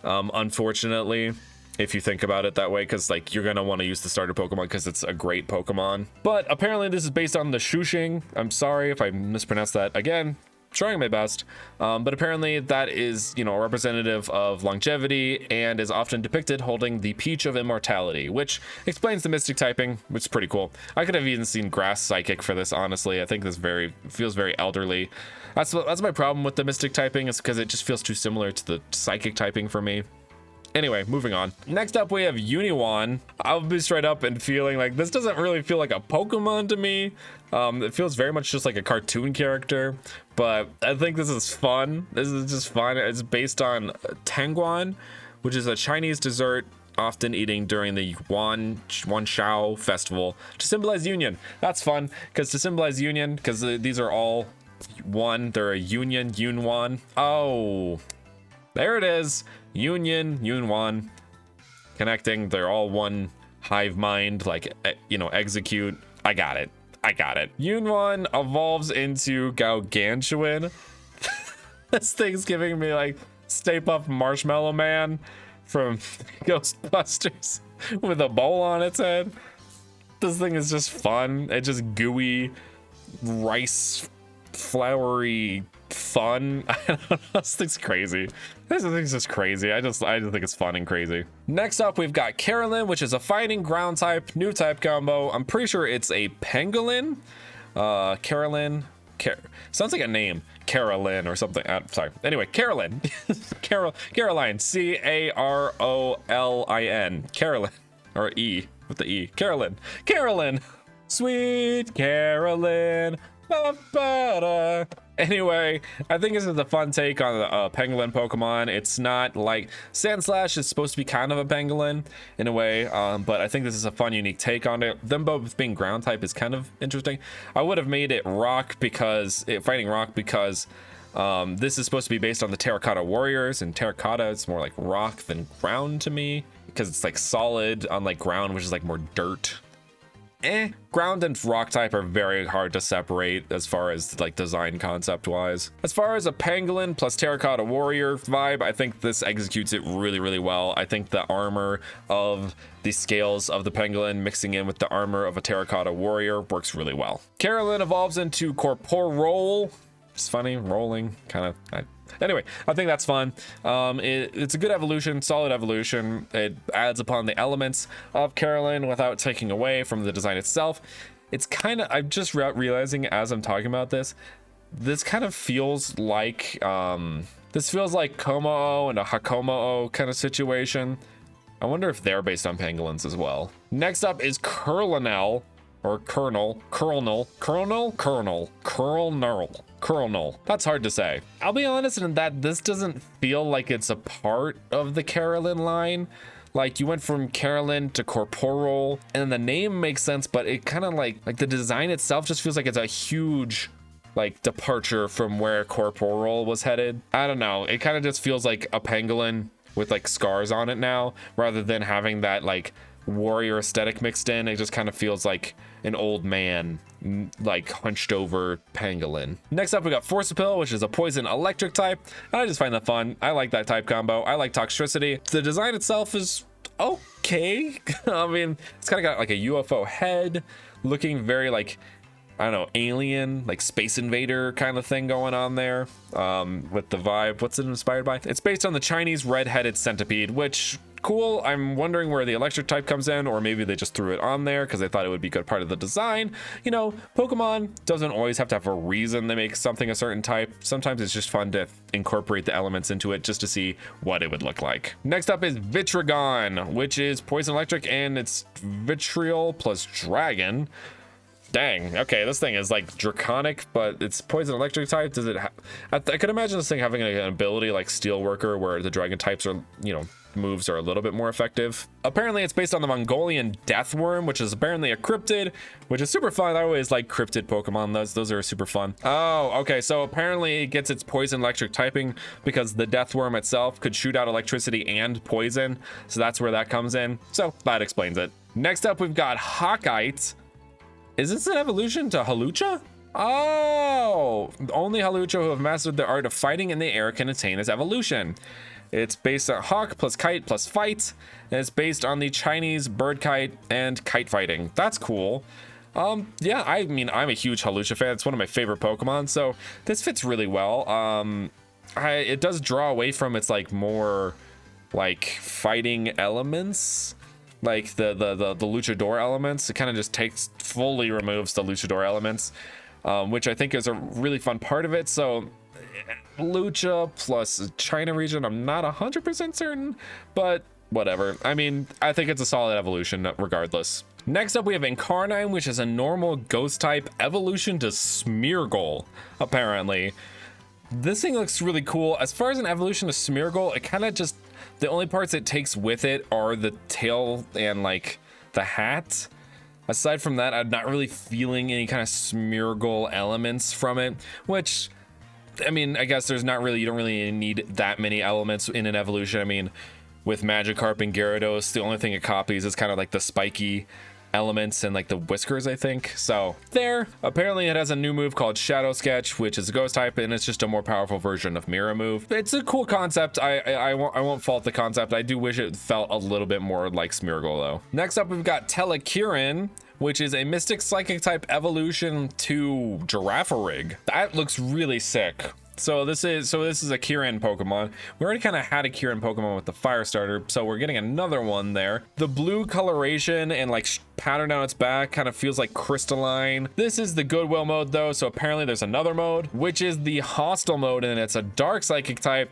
unfortunately, if you think about it that way, because like you're gonna want to use the starter Pokemon because it's a great Pokemon. But apparently this is based on the Shushing. I'm sorry if I mispronounced that again, trying my best. But apparently that is, you know, a representative of longevity and is often depicted holding the Peach of Immortality, which explains the mystic typing, which is pretty cool. I could have even seen Grass Psychic for this, honestly. I think this feels very elderly. That's my problem with the mystic typing, is because it just feels too similar to the psychic typing for me. Anyway, moving on. Next up, we have Uniwan. I'll be straight up and feeling like this doesn't really feel like a Pokemon to me. It feels very much just like a cartoon character, but I think this is fun. This is just fun. It's based on Tangguan, which is a Chinese dessert often eating during the Wanshao festival to symbolize union. That's fun, because to symbolize union, because these are all one, they're a union, Yunwan. Oh, there it is. Union, Yunwan, connecting. They're all one hive mind, like, you know, execute. I got it. Yunwan evolves into Gargantuan. This thing's giving me like Stay Puft Marshmallow Man from Ghostbusters with a bowl on its head. This thing is just fun. It's just gooey, rice, floury fun. I don't know, this thing's crazy. This thing's just crazy. I just think it's fun and crazy. Next up, we've got Carolyn, which is a fighting ground type, new type combo. I'm pretty sure it's a pangolin. Carolyn, sounds like a name, Carolyn or something. Sorry. Anyway, Carolyn, Caroline, Carolyn, Carolyn, or E. with the E. Carolyn. Sweet Carolyn. Ba-ba-da. Anyway, I think this is a fun take on a pangolin Pokemon. It's not like Sandslash is supposed to be kind of a pangolin in a way, but I think this is a fun, unique take on it. Them both being ground type is kind of interesting. I would have made it rock because fighting rock because this is supposed to be based on the Terracotta Warriors, and Terracotta is more like rock than ground to me because it's like solid, unlike ground, which is like more dirt. Ground and rock type are very hard to separate as far as like design concept wise. As far as a pangolin plus Terracotta Warrior vibe, I think this executes it really, really well. I think the armor of the scales of the pangolin mixing in with the armor of a Terracotta Warrior works really well. Carolyn evolves into Corporal. It's funny, rolling, kind of. Anyway, I think that's fun. It's a good evolution, solid evolution. It adds upon the elements of Carolyn without taking away from the design itself. It's kind of, I'm just realizing as I'm talking about this kind of feels like, this feels like Komao and a Hakomao kind of situation. I wonder if they're based on pangolins as well. Next up is Curlinel. Or Colonel. That's hard to say. I'll be honest in that this doesn't feel like it's a part of the Carolyn line. Like you went from Carolyn to Corporal, and the name makes sense, but it kind of like the design itself just feels like it's a huge like departure from where Corporal was headed. I don't know. It kind of just feels like a pangolin with like scars on it now, rather than having that like warrior aesthetic mixed in. It just kind of feels like an old man, like hunched over pangolin. Next up, we got Forcepill, which is a poison electric type. I just find that fun. I like that type combo. I like Toxtricity. The design itself is okay. I mean, it's kind of got like a UFO head, looking very like, I don't know, alien, like Space Invader kind of thing going on there, with the vibe. What's it inspired by? It's based on the Chinese red-headed centipede, which cool. I'm wondering where the electric type comes in, or maybe they just threw it on there because they thought it would be a good part of the design. You know, Pokemon doesn't always have to have a reason they make something a certain type. Sometimes it's just fun to incorporate the elements into it just to see what it would look like. Next up is Vitragon, which is poison electric, and it's Vitriol plus Dragon. Dang, okay, this thing is like draconic, but it's poison electric type. Does it I could imagine this thing having an ability like Steelworker, where the dragon types are, you know, moves are a little bit more effective. Apparently it's based on the Mongolian Deathworm, which is apparently a cryptid, which is super fun. I always like cryptid Pokemon. Those are super fun. Oh, okay, so apparently it gets its poison electric typing because the Deathworm itself could shoot out electricity and poison, so that's where that comes in. So that explains it. Next up, we've got Hawkite. Is this an evolution to Hawlucha? Oh, only Hawlucha who have mastered the art of fighting in the air can attain this evolution. It's based on Hawk plus Kite plus Fight, and it's based on the Chinese bird kite and kite fighting. That's cool. Yeah, I mean, I'm a huge Hawlucha fan. It's one of my favorite Pokemon, so this fits really well. It does draw away from its like more like fighting elements, like the luchador elements. It kind of just fully removes the luchador elements, which I think is a really fun part of it. So Lucha plus China region, I'm not 100% certain, but whatever. I mean, I think it's a solid evolution regardless. Next up, we have Incarnine, which is a normal ghost type evolution to Smeargle, apparently. This thing looks really cool. As far as an evolution to Smeargle, it kind of just, the only parts it takes with it are the tail and like the hat. Aside from that, I'm not really feeling any kind of Smeargle elements from it, which, I mean, I guess you don't really need that many elements in an evolution. I mean, with Magikarp and Gyarados, the only thing it copies is kind of like the spiky elements and like the whiskers, I think. So there. Apparently it has a new move called Shadow Sketch, which is a ghost type, and it's just a more powerful version of Mirror Move. It's a cool concept. I won't fault the concept. I do wish it felt a little bit more like Smeargle though. Next up, we've got Telekirin, which is a Mystic Psychic type evolution to Girafarig. That looks really sick. So this is a Kirin Pokemon. We already kind of had a Kirin Pokemon with the Fire Starter, so we're getting another one there. The blue coloration and like pattern down its back kind of feels like crystalline. This is the Goodwill mode though, so apparently there's another mode, which is the Hostile mode, and it's a Dark Psychic type.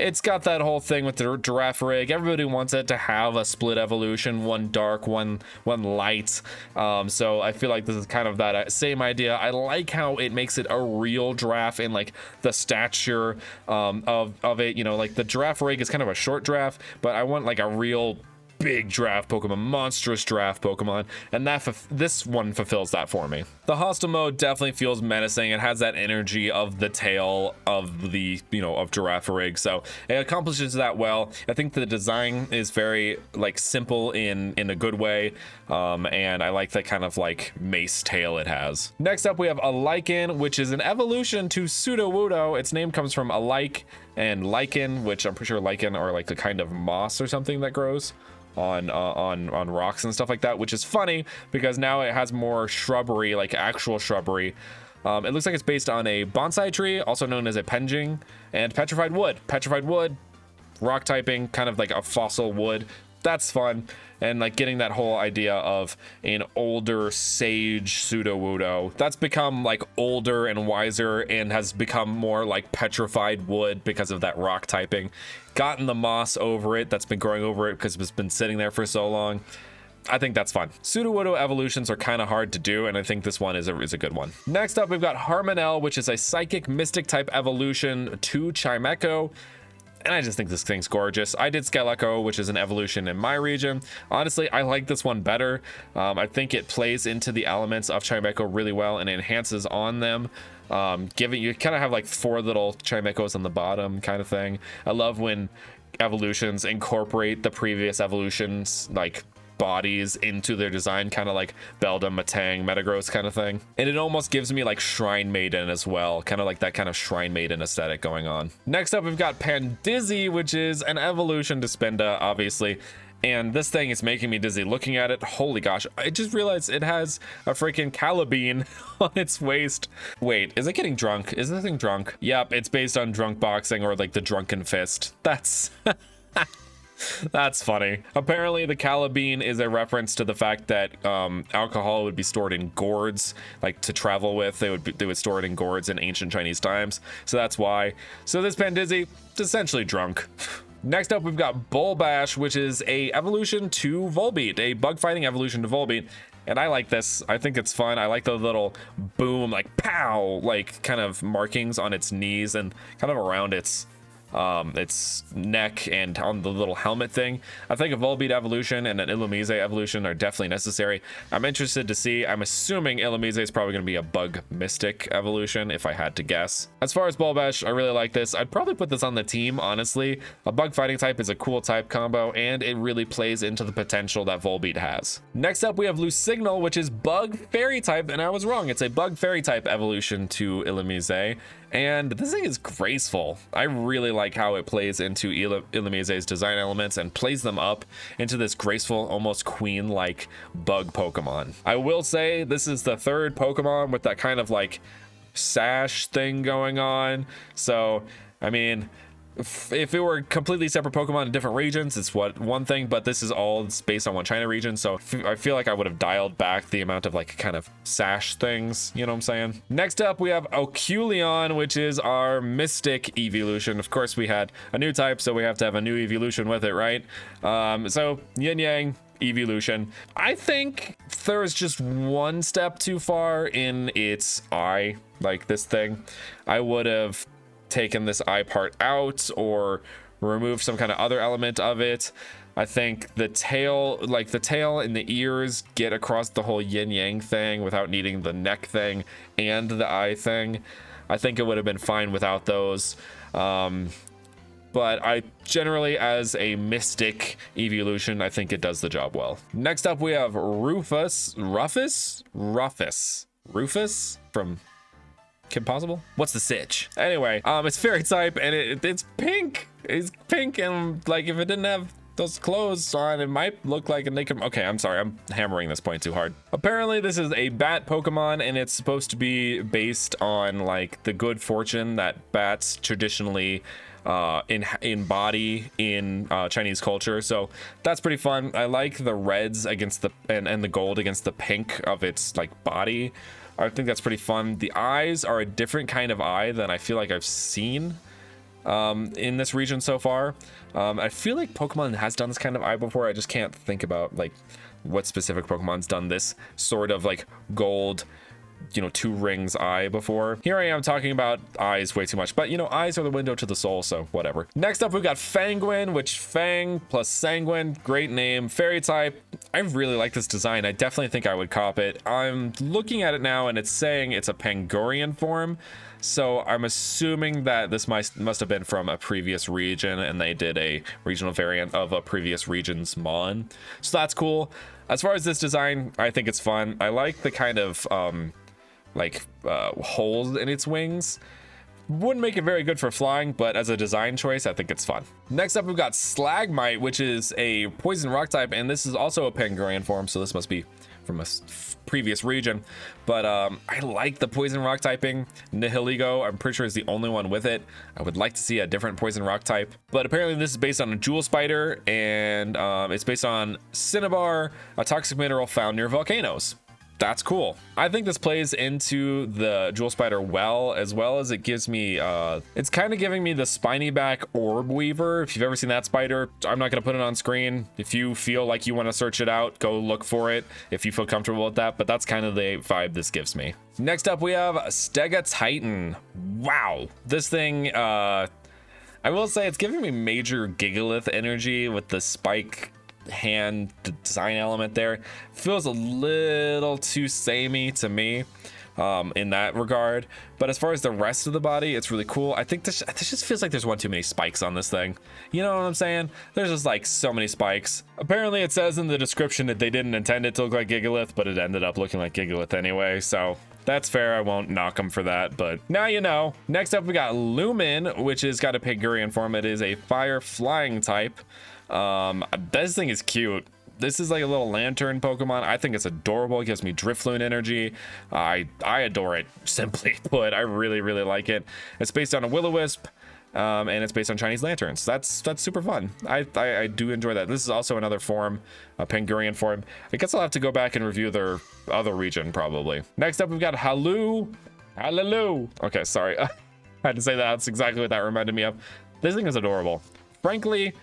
it's got that whole thing with the giraffe rig. Everybody wants it to have a split evolution, one dark, one light. So I feel like this is kind of that same idea. I like how it makes it a real giraffe and like the stature of it. You know, like the giraffe rig is kind of a short giraffe, but I want like a real big giraffe Pokemon, monstrous giraffe Pokemon, and this one fulfills that for me. The hostile mode definitely feels menacing. It has that energy of the tail of the, you know, of giraffe rig, so it accomplishes that well. I think the design is very like simple in a good way, and I like that kind of like mace tail it has. Next up we have a Lichen, which is an evolution to Sudowoodo. Its name comes from alike and lichen, which I'm pretty sure lichen are like a kind of moss or something that grows on rocks and stuff like that, which is funny because now it has more shrubbery, like actual shrubbery. It looks like it's based on a bonsai tree, also known as a penjing, and petrified wood, rock typing, kind of like a fossil wood. That's fun. And like getting that whole idea of an older sage Sudowoodo that's become like older and wiser and has become more like petrified wood because of that rock typing. Gotten the moss over it that's been growing over it because it's been sitting there for so long. I think that's fun. Sudowoodo evolutions are kind of hard to do, and I think this one is a good one. Next up, we've got Harmonel, which is a psychic mystic type evolution to Chimecho. And I just think this thing's gorgeous. I did Skeleco, which is an evolution in my region. Honestly, I like this one better. I think it plays into the elements of Chimecho really well and enhances on them. You kind of have like 4 little Chimechos on the bottom kind of thing. I love when evolutions incorporate the previous evolutions, like bodies into their design, kind of like Beldum, Matang, Metagross kind of thing. And it almost gives me like Shrine Maiden as well, kind of like that kind of Shrine Maiden aesthetic going on. Next up, we've got Pandizzi, which is an evolution to Spinda, obviously. And this thing is making me dizzy looking at it. Holy gosh, I just realized it has a freaking Calabine on its waist. Wait, is it getting drunk? Is this thing drunk? Yep, it's based on drunk boxing or like the Drunken Fist. That's... That's funny. Apparently the Calabine is a reference to the fact that alcohol would be stored in gourds, like to travel with. They would store it in gourds in ancient Chinese times. So that's why. So this Pandizzi is essentially drunk. Next up, we've got Bulbash, which is a evolution to Volbeat, a bug fighting evolution to Volbeat. And I like this. I think it's fun. I like the little boom, like pow, like kind of markings on its knees and kind of around its neck and on the little helmet thing. I think a Volbeat evolution and an Illumise evolution are definitely necessary. I'm interested to see. I'm assuming Illumise is probably going to be a bug mystic evolution if I had to guess. As far as Bulbash, I really like this. I'd probably put this on the team, honestly. A bug fighting type is a cool type combo, and it really plays into the potential that Volbeat has. Next up, we have Lusignal, which is bug fairy type, and I was wrong. It's a bug fairy type evolution to Illumise. And this thing is graceful. I really like how it plays into Illumise's design elements and plays them up into this graceful, almost queen-like bug Pokemon. I will say this is the 3rd Pokemon with that kind of like sash thing going on. So, I mean, if it were completely separate Pokemon in different regions, it's one thing, but this is all based on one China region, so I feel like I would have dialed back the amount of like kind of sash things, you know what I'm saying? Next up, we have Oculeon, which is our Mystic evolution. Of course, we had a new type, so we have to have a new evolution with it, right? So Yin Yang evolution. I think there is just one step too far in its eye, like this thing. I would have taken this eye part out or remove some kind of other element of it. I think the tail, like the tail and the ears, get across the whole yin yang thing without needing the neck thing and the eye thing. I think it would have been fine without those. But I generally, as a mystic evolution, I think it does the job well. Next up, we have Rufus from Kim Possible? What's the sitch? Anyway, it's fairy type and it's pink. It's pink, and like if it didn't have those clothes on, it might look like a naked. Okay, I'm sorry, I'm hammering this point too hard. Apparently this is a bat Pokemon, and it's supposed to be based on like the good fortune that bats traditionally embody in Chinese culture. So that's pretty fun. I like the reds against the and the gold against the pink of its like body. I think that's pretty fun. The eyes are a different kind of eye than I feel like I've seen in this region so far. I feel like Pokemon has done this kind of eye before. I just can't think about like what specific Pokemon's done this sort of like gold, you know, 2 rings eye before. Here I am talking about eyes way too much, but you know, eyes are the window to the soul, so whatever. Next up, we've got Fanguin, which Fang plus Sanguine, great name, fairy type. I really like this design. I definitely think I would cop it. I'm looking at it now and it's saying it's a Pangurian form, so I'm assuming that this must have been from a previous region and they did a regional variant of a previous region's Mon. So that's cool. As far as this design, I think it's fun. I like the kind of holes in its wings. Wouldn't make it very good for flying, but as a design choice, I think it's fun. Next up, we've got Slagmite, which is a poison rock type, and this is also a Pangurian form, so this must be from a previous region. But I like the poison rock typing. Nihiligo, I'm pretty sure, is the only one with it. I would like to see a different poison rock type, but apparently this is based on a jewel spider, and it's based on cinnabar, a toxic mineral found near volcanoes. That's cool. I think this plays into the jewel spider well as it gives me it's kind of giving me the spiny back orb weaver. If you've ever seen that spider, I'm not gonna put it on screen. If you feel like you want to search it out, go look for it if you feel comfortable with that, but that's kind of the vibe this gives me. Next up, we have Stega Titan. Wow, this thing, I will say it's giving me major Gigalith energy with the spike hand design element there. Feels a little too samey to me in that regard, but as far as the rest of the body, it's really cool. I think this just feels like there's one too many spikes on this thing. You know what I'm saying? There's just like so many spikes. Apparently it says in the description that they didn't intend it to look like Gigalith, but it ended up looking like Gigalith anyway, so that's fair. I won't knock them for that, but now you know. Next up, we got Lumen, which has got a Pangurian form. It is a fire flying type. This thing is cute. This is like a little lantern Pokemon. I think it's adorable. It gives me Drifloon energy. I adore it, simply put. I really like it. It's based on a Will-O-Wisp, and it's based on Chinese lanterns. That's super fun. I do enjoy that. This is also another form, a Pangurian form. I guess I'll have to go back and review their other region probably. Next up, we've got Hallelujah. Okay, sorry. I had to say that. That's exactly what that reminded me of. This thing is adorable. Frankly,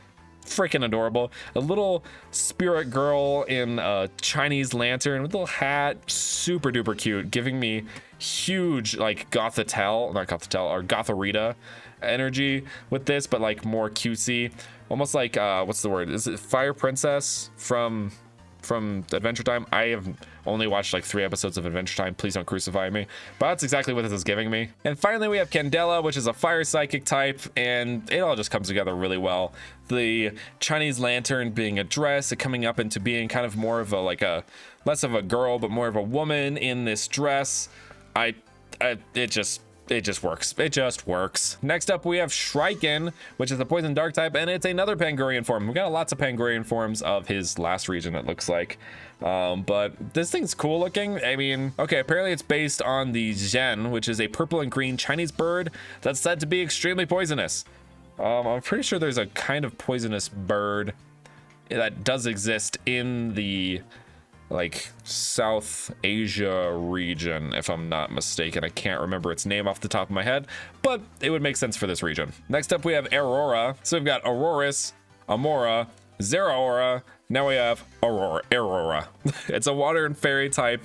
freaking adorable. A little spirit girl in a Chinese lantern with a little hat, super duper cute, giving me huge like Gotharita energy with this, but like more cutesy, almost like what's the word, is it Fire Princess from Adventure Time? I have only watched like 3 episodes of Adventure Time, please don't crucify me, but that's exactly what this is giving me. And finally, we have Candela, which is a fire psychic type, and it all just comes together really well. The Chinese lantern being a dress, it coming up into being kind of more of a like a less of a girl but more of a woman in this dress. It just works. It just works. Next up, we have Shrieken, which is a poison dark type, and it's another Pangurian form. We've got lots of Pangurian forms of his last region, it looks like. But this thing's cool looking. I mean, okay, apparently it's based on the Zhen, which is a purple and green Chinese bird that's said to be extremely poisonous. I'm pretty sure there's a kind of poisonous bird that does exist in the like South Asia region, if I'm not mistaken. I can't remember its name off the top of my head, but it would make sense for this region. Next up, we have Aurora. So we've got Auroris, Amora, Zeraora. Now we have Aurora. It's a water and fairy type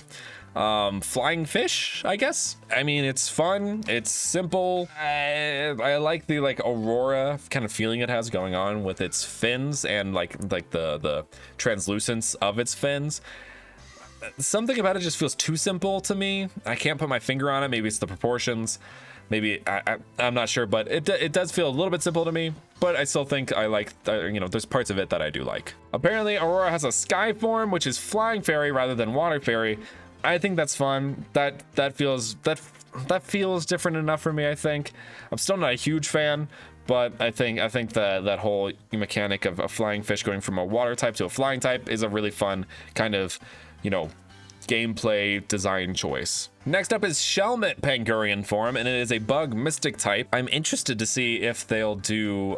flying fish, I guess. I mean, it's fun, it's simple. I like the like Aurora kind of feeling it has going on with its fins and like the translucence of its fins. Something about it just feels too simple to me. I can't put my finger on it. Maybe it's the proportions. Maybe I'm not sure, but it does feel a little bit simple to me. But I still think I like, you know, there's parts of it that I do like. Apparently, Aurora has a sky form, which is flying fairy rather than water fairy. I think that's fun. That feels different enough for me. I think I'm still not a huge fan, but I think that whole mechanic of a flying fish going from a water type to a flying type is a really fun kind of, you know, gameplay design choice. Next up is Shelmet Pangurian form, and it is a bug mystic type. I'm interested to see if they'll do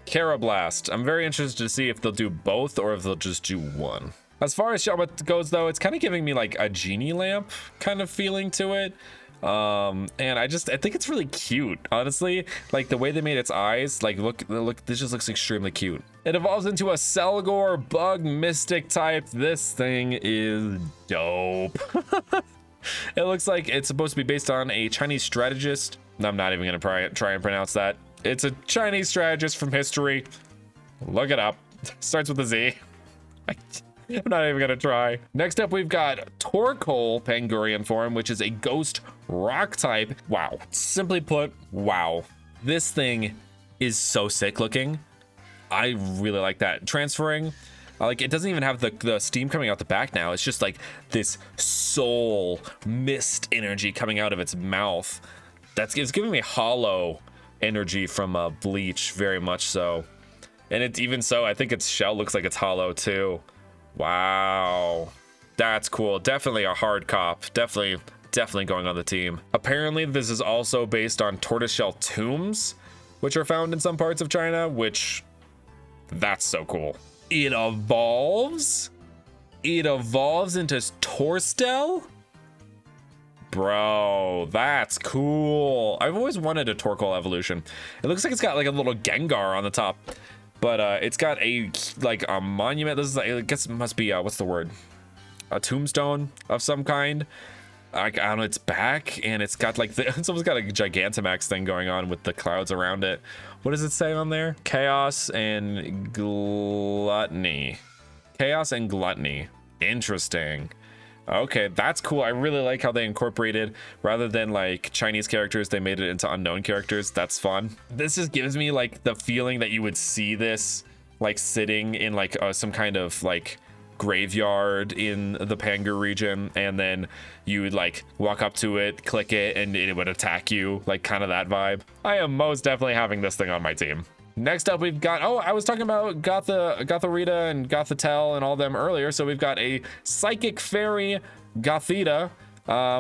Carablast. I'm very interested to see if they'll do both or if they'll just do one. As far as Shelmet goes though, it's kind of giving me like a genie lamp kind of feeling to it. And I think it's really cute, honestly. Like the way they made its eyes, like look, this just looks extremely cute. It evolves into a Selgor bug mystic type. This thing is dope. It looks like it's supposed to be based on a Chinese strategist. I'm not even gonna try and pronounce that. It's a Chinese strategist from history. Look it up. Starts with a Z. I'm not even gonna try. Next up, we've got Torkoal Pangurian form, which is a ghost rock type. Wow. Simply put, wow. This thing is so sick looking. I really like that. Transferring, like it doesn't even have the steam coming out the back now. It's just like this soul mist energy coming out of its mouth. It's giving me hollow energy from Bleach, very much so. And it's even so, I think its shell looks like it's hollow too. Wow, that's cool. Definitely a hard cop. Definitely going on the team. Apparently this is also based on tortoiseshell tombs, which are found in some parts of China, which that's so cool. It evolves into Torstel. Bro, that's cool. I've always wanted a Torkoal evolution. It looks like it's got like a little Gengar on the top. But it's got a monument. This is, I guess it must be what's the word? A tombstone of some kind. I don't know, its back, and it's got like it's almost got a Gigantamax thing going on with the clouds around it. What does it say on there? Chaos and gluttony. Chaos and gluttony. Interesting. Okay, that's cool. I really like how they incorporated, rather than like Chinese characters, they made it into unknown characters. That's fun. This just gives me like the feeling that you would see this like sitting in like some kind of like graveyard in the Pangu region, and then you would like walk up to it, click it, and it would attack you, like kind of that vibe. I am most definitely having this thing on my team. Next up, we've got, I was talking about Gothorita and Gothitelle and all them earlier. So we've got a Psychic Fairy Gothita,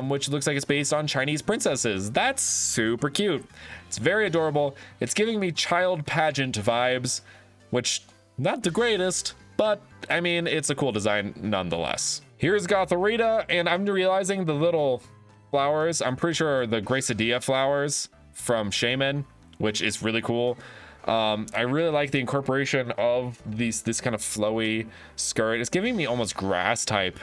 which looks like it's based on Chinese princesses. That's super cute. It's very adorable. It's giving me child pageant vibes, which not the greatest, but I mean, it's a cool design nonetheless. Here's Gothorita, and I'm realizing the little flowers, I'm pretty sure are the Gracidia flowers from Shaman, which is really cool. I really like the incorporation of this kind of flowy skirt. It's giving me almost grass type,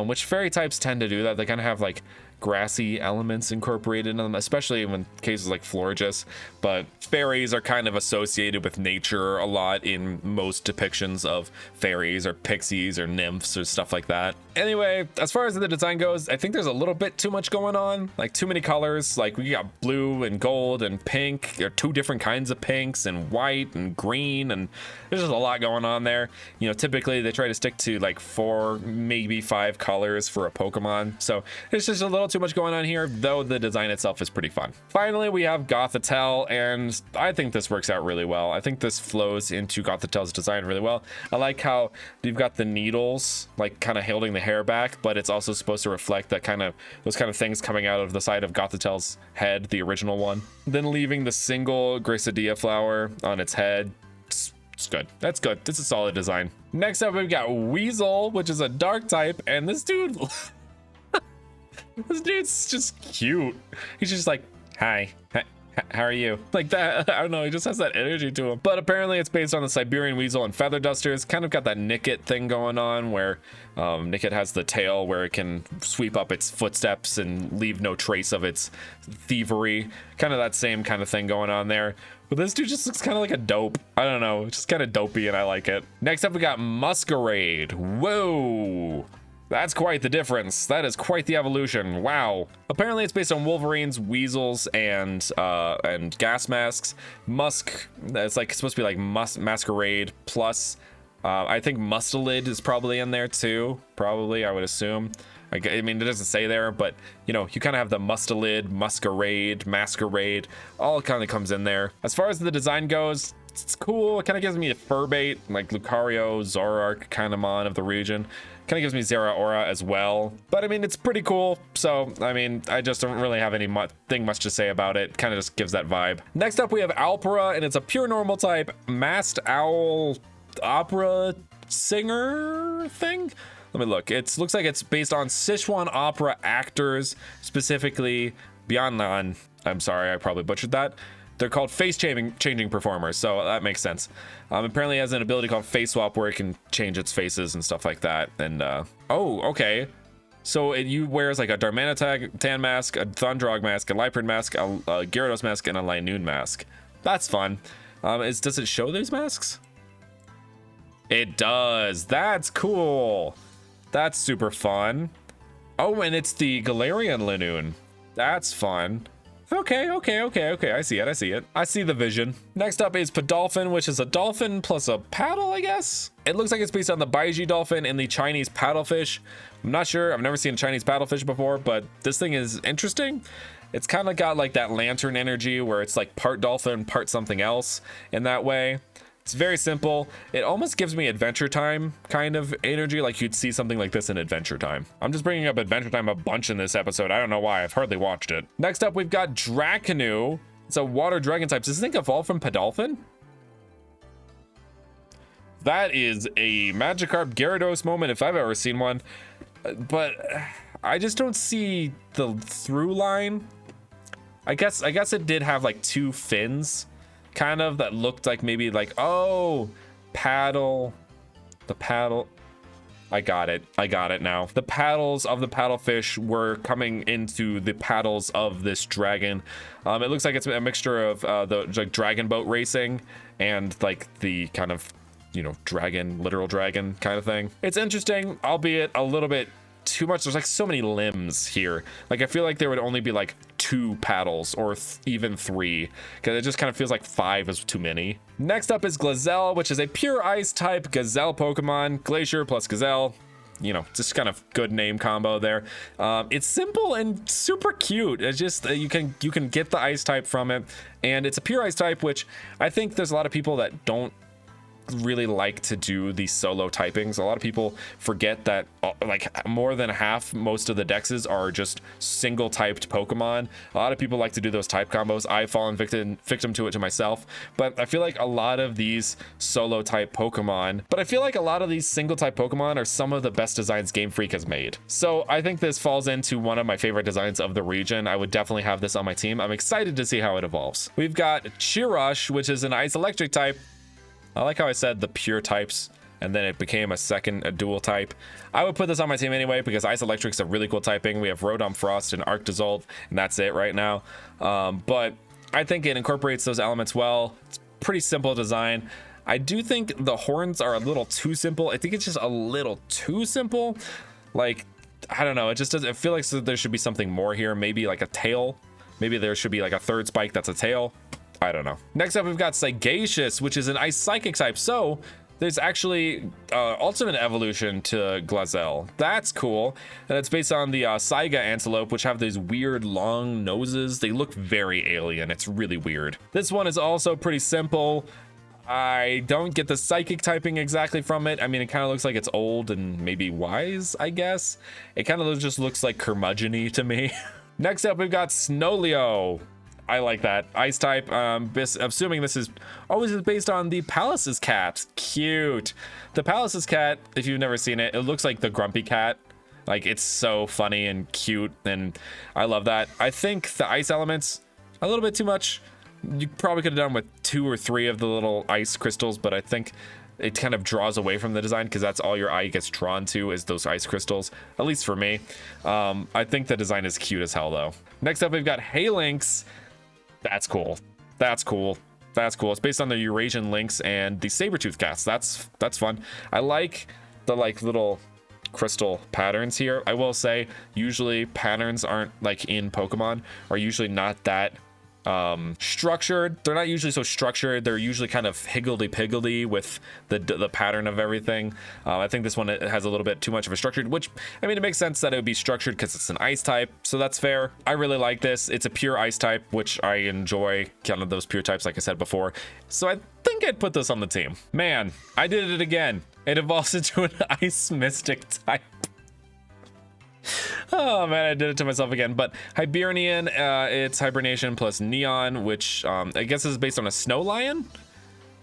which fairy types tend to do that. They kind of have like grassy elements incorporated in them, especially when cases like Florges. But fairies are kind of associated with nature a lot in most depictions of fairies or pixies or nymphs or stuff like that. Anyway, as far as the design goes, I think there's a little bit too much going on, like too many colors. Like we got blue and gold and pink. There are two different kinds of pinks and white and green, and there's just a lot going on there. You know, typically they try to stick to like 4, maybe 5 colors for a Pokemon. So it's just a little too much going on here, though the design itself is pretty fun. Finally, we have Gothitelle, and I think this works out really well. I think this flows into Gothitelle's design really well. I like how you've got the needles like kind of holding the hair back, but it's also supposed to reflect that those kind of things coming out of the side of Gothitelle's head, the original one. Then leaving the single Gracidia flower on its head. It's good. That's good. It's a solid design. Next up, we've got Weasel, which is a dark type, and this dude this dude's just cute. He's just like, hi, how are you? Like that. I don't know, he just has that energy to him. But apparently it's based on the Siberian Weasel and Feather Dusters. Kind of got that Nickit thing going on, where Nickit has the tail where it can sweep up its footsteps and leave no trace of its thievery. Kind of that same kind of thing going on there. But this dude just looks kind of like a dope. I don't know, just kind of dopey, and I like it. Next up, we got Masquerade. Whoa. That's quite the difference. That is quite the evolution. Wow. Apparently it's based on Wolverines, Weasels, and gas masks. Musk, it's like supposed to be like Masquerade plus, I think Mustelid is probably in there too. Probably, I would assume. I mean, it doesn't say there, but you know, you kind of have the Mustelid, Masquerade, all kind of comes in there. As far as the design goes, it's cool. It kind of gives me a Furbait, like Lucario, Zoroark kind of mon of the region. Kind of gives me Zeraora as well. But I mean, it's pretty cool. So, I mean, I just don't really have anything much to say about it. Kind of just gives that vibe. Next up, we have Alpera, and it's a pure normal type masked owl opera singer thing. Let me look. It looks like it's based on Sichuan opera actors, specifically Beyond, I'm sorry, I probably butchered that. They're called face-changing performers, so that makes sense. Apparently it has an ability called Face Swap where it can change its faces and stuff like that. And, oh, okay. So you wears like a Darmanitan mask, a Thundrog mask, a Lyprid mask, a Gyarados mask, and a Linoon mask. That's fun. Does it show these masks? It does. That's cool. That's super fun. Oh, and it's the Galarian Linoon. That's fun. Okay. I see it. I see the vision. Next up is Podolphin, which is a dolphin plus a paddle, I guess. It looks like it's based on the Baiji dolphin and the Chinese paddlefish. I'm not sure. I've never seen a Chinese paddlefish before, but this thing is interesting. It's kind of got like that lantern energy where it's like part dolphin, part something else in that way. It's very simple. It almost gives me Adventure Time kind of energy, like you'd see something like this in Adventure Time. I'm just bringing up Adventure Time a bunch in this episode. I don't know why. I've hardly watched it. Next up, we've got Drakenu. It's a water dragon type. Does this thing evolve from Podolphin? That is a Magikarp Gyarados moment if I've ever seen one. But I just don't see the through line. I guess it did have like two fins. Kind of that looked like maybe like, oh, paddle, the paddle. I got it now. The paddles of the paddlefish were coming into the paddles of this dragon. It looks like it's a mixture of the like dragon boat racing and like the kind of, you know, dragon, literal dragon kind of thing. It's interesting, albeit a little bit too much. There's like so many limbs here. Like I feel like there would only be like 2 paddles or even 3, because it just kind of feels like 5 is too many. Next up is Glazel, which is a pure ice type gazelle Pokemon. Glacier plus Gazelle, you know, just kind of good name combo there. It's simple and super cute. It's just you can get the ice type from it, and it's a pure ice type, which I think there's a lot of people that don't really like to do these solo typings. A lot of people forget that like more than half, most of the dexes are just single typed Pokemon. A lot of people like to do those type combos. I've fallen victim to it to myself, but I feel like a lot of these solo type Pokemon, but I feel like a lot of these single type Pokemon are some of the best designs Game Freak has made. So I think this falls into one of my favorite designs of the region. I would definitely have this on my team. I'm excited to see how it evolves. We've got Chirush, which is an ice electric type. I like how I said the pure types and then it became a dual type. I would put this on my team anyway because Ice Electric's a really cool typing. We have Rotom Frost and Arc Dissolve, and that's it right now. But I think it incorporates those elements well. It's pretty simple design. I do think the horns are a little too simple. I think it's just a little too simple. Like, I don't know. It just doesn't. I feel like there should be something more here. Maybe like a tail. Maybe there should be like a third spike that's a tail. I don't know. Next up, we've got Sagacious, which is an ice psychic type. So there's actually ultimate evolution to Glazel. That's cool. And it's based on the Saiga antelope, which have these weird long noses. They look very alien. It's really weird. This one is also pretty simple. I don't get the psychic typing exactly from it. I mean, it kind of looks like it's old and maybe wise, I guess. It kind of just looks like curmudgeon-y to me. Next up, we've got Snowleo. I like that. Ice type. Assuming this is always based on the Palace's cat. Cute. The Palace's cat, if you've never seen it, it looks like the Grumpy Cat. Like, it's so funny and cute, and I love that. I think the ice elements, a little bit too much. You probably could have done with 2 or 3 of the little ice crystals, but I think it kind of draws away from the design because that's all your eye gets drawn to is those ice crystals, at least for me. I think the design is cute as hell, though. Next up, we've got Haylynx. That's cool. That's cool. That's cool. It's based on the Eurasian lynx and the saber-tooth cats. That's fun. I like the little crystal patterns here. I will say usually patterns aren't like in Pokemon are usually not that structured. They're not usually so structured. They're usually kind of higgledy-piggledy with the pattern of everything. I think this one it has a little bit too much of a structured, which I mean it makes sense that it would be structured because it's an ice type, so that's fair. I really like this. It's a pure ice type, which I enjoy, kind of those pure types like I said before, so I think I'd put this on the team. Man, I did it again. It evolves into an ice mystic type. Oh man, I did it to myself again. But Hibernian, it's hibernation plus neon, which I guess is based on a snow lion,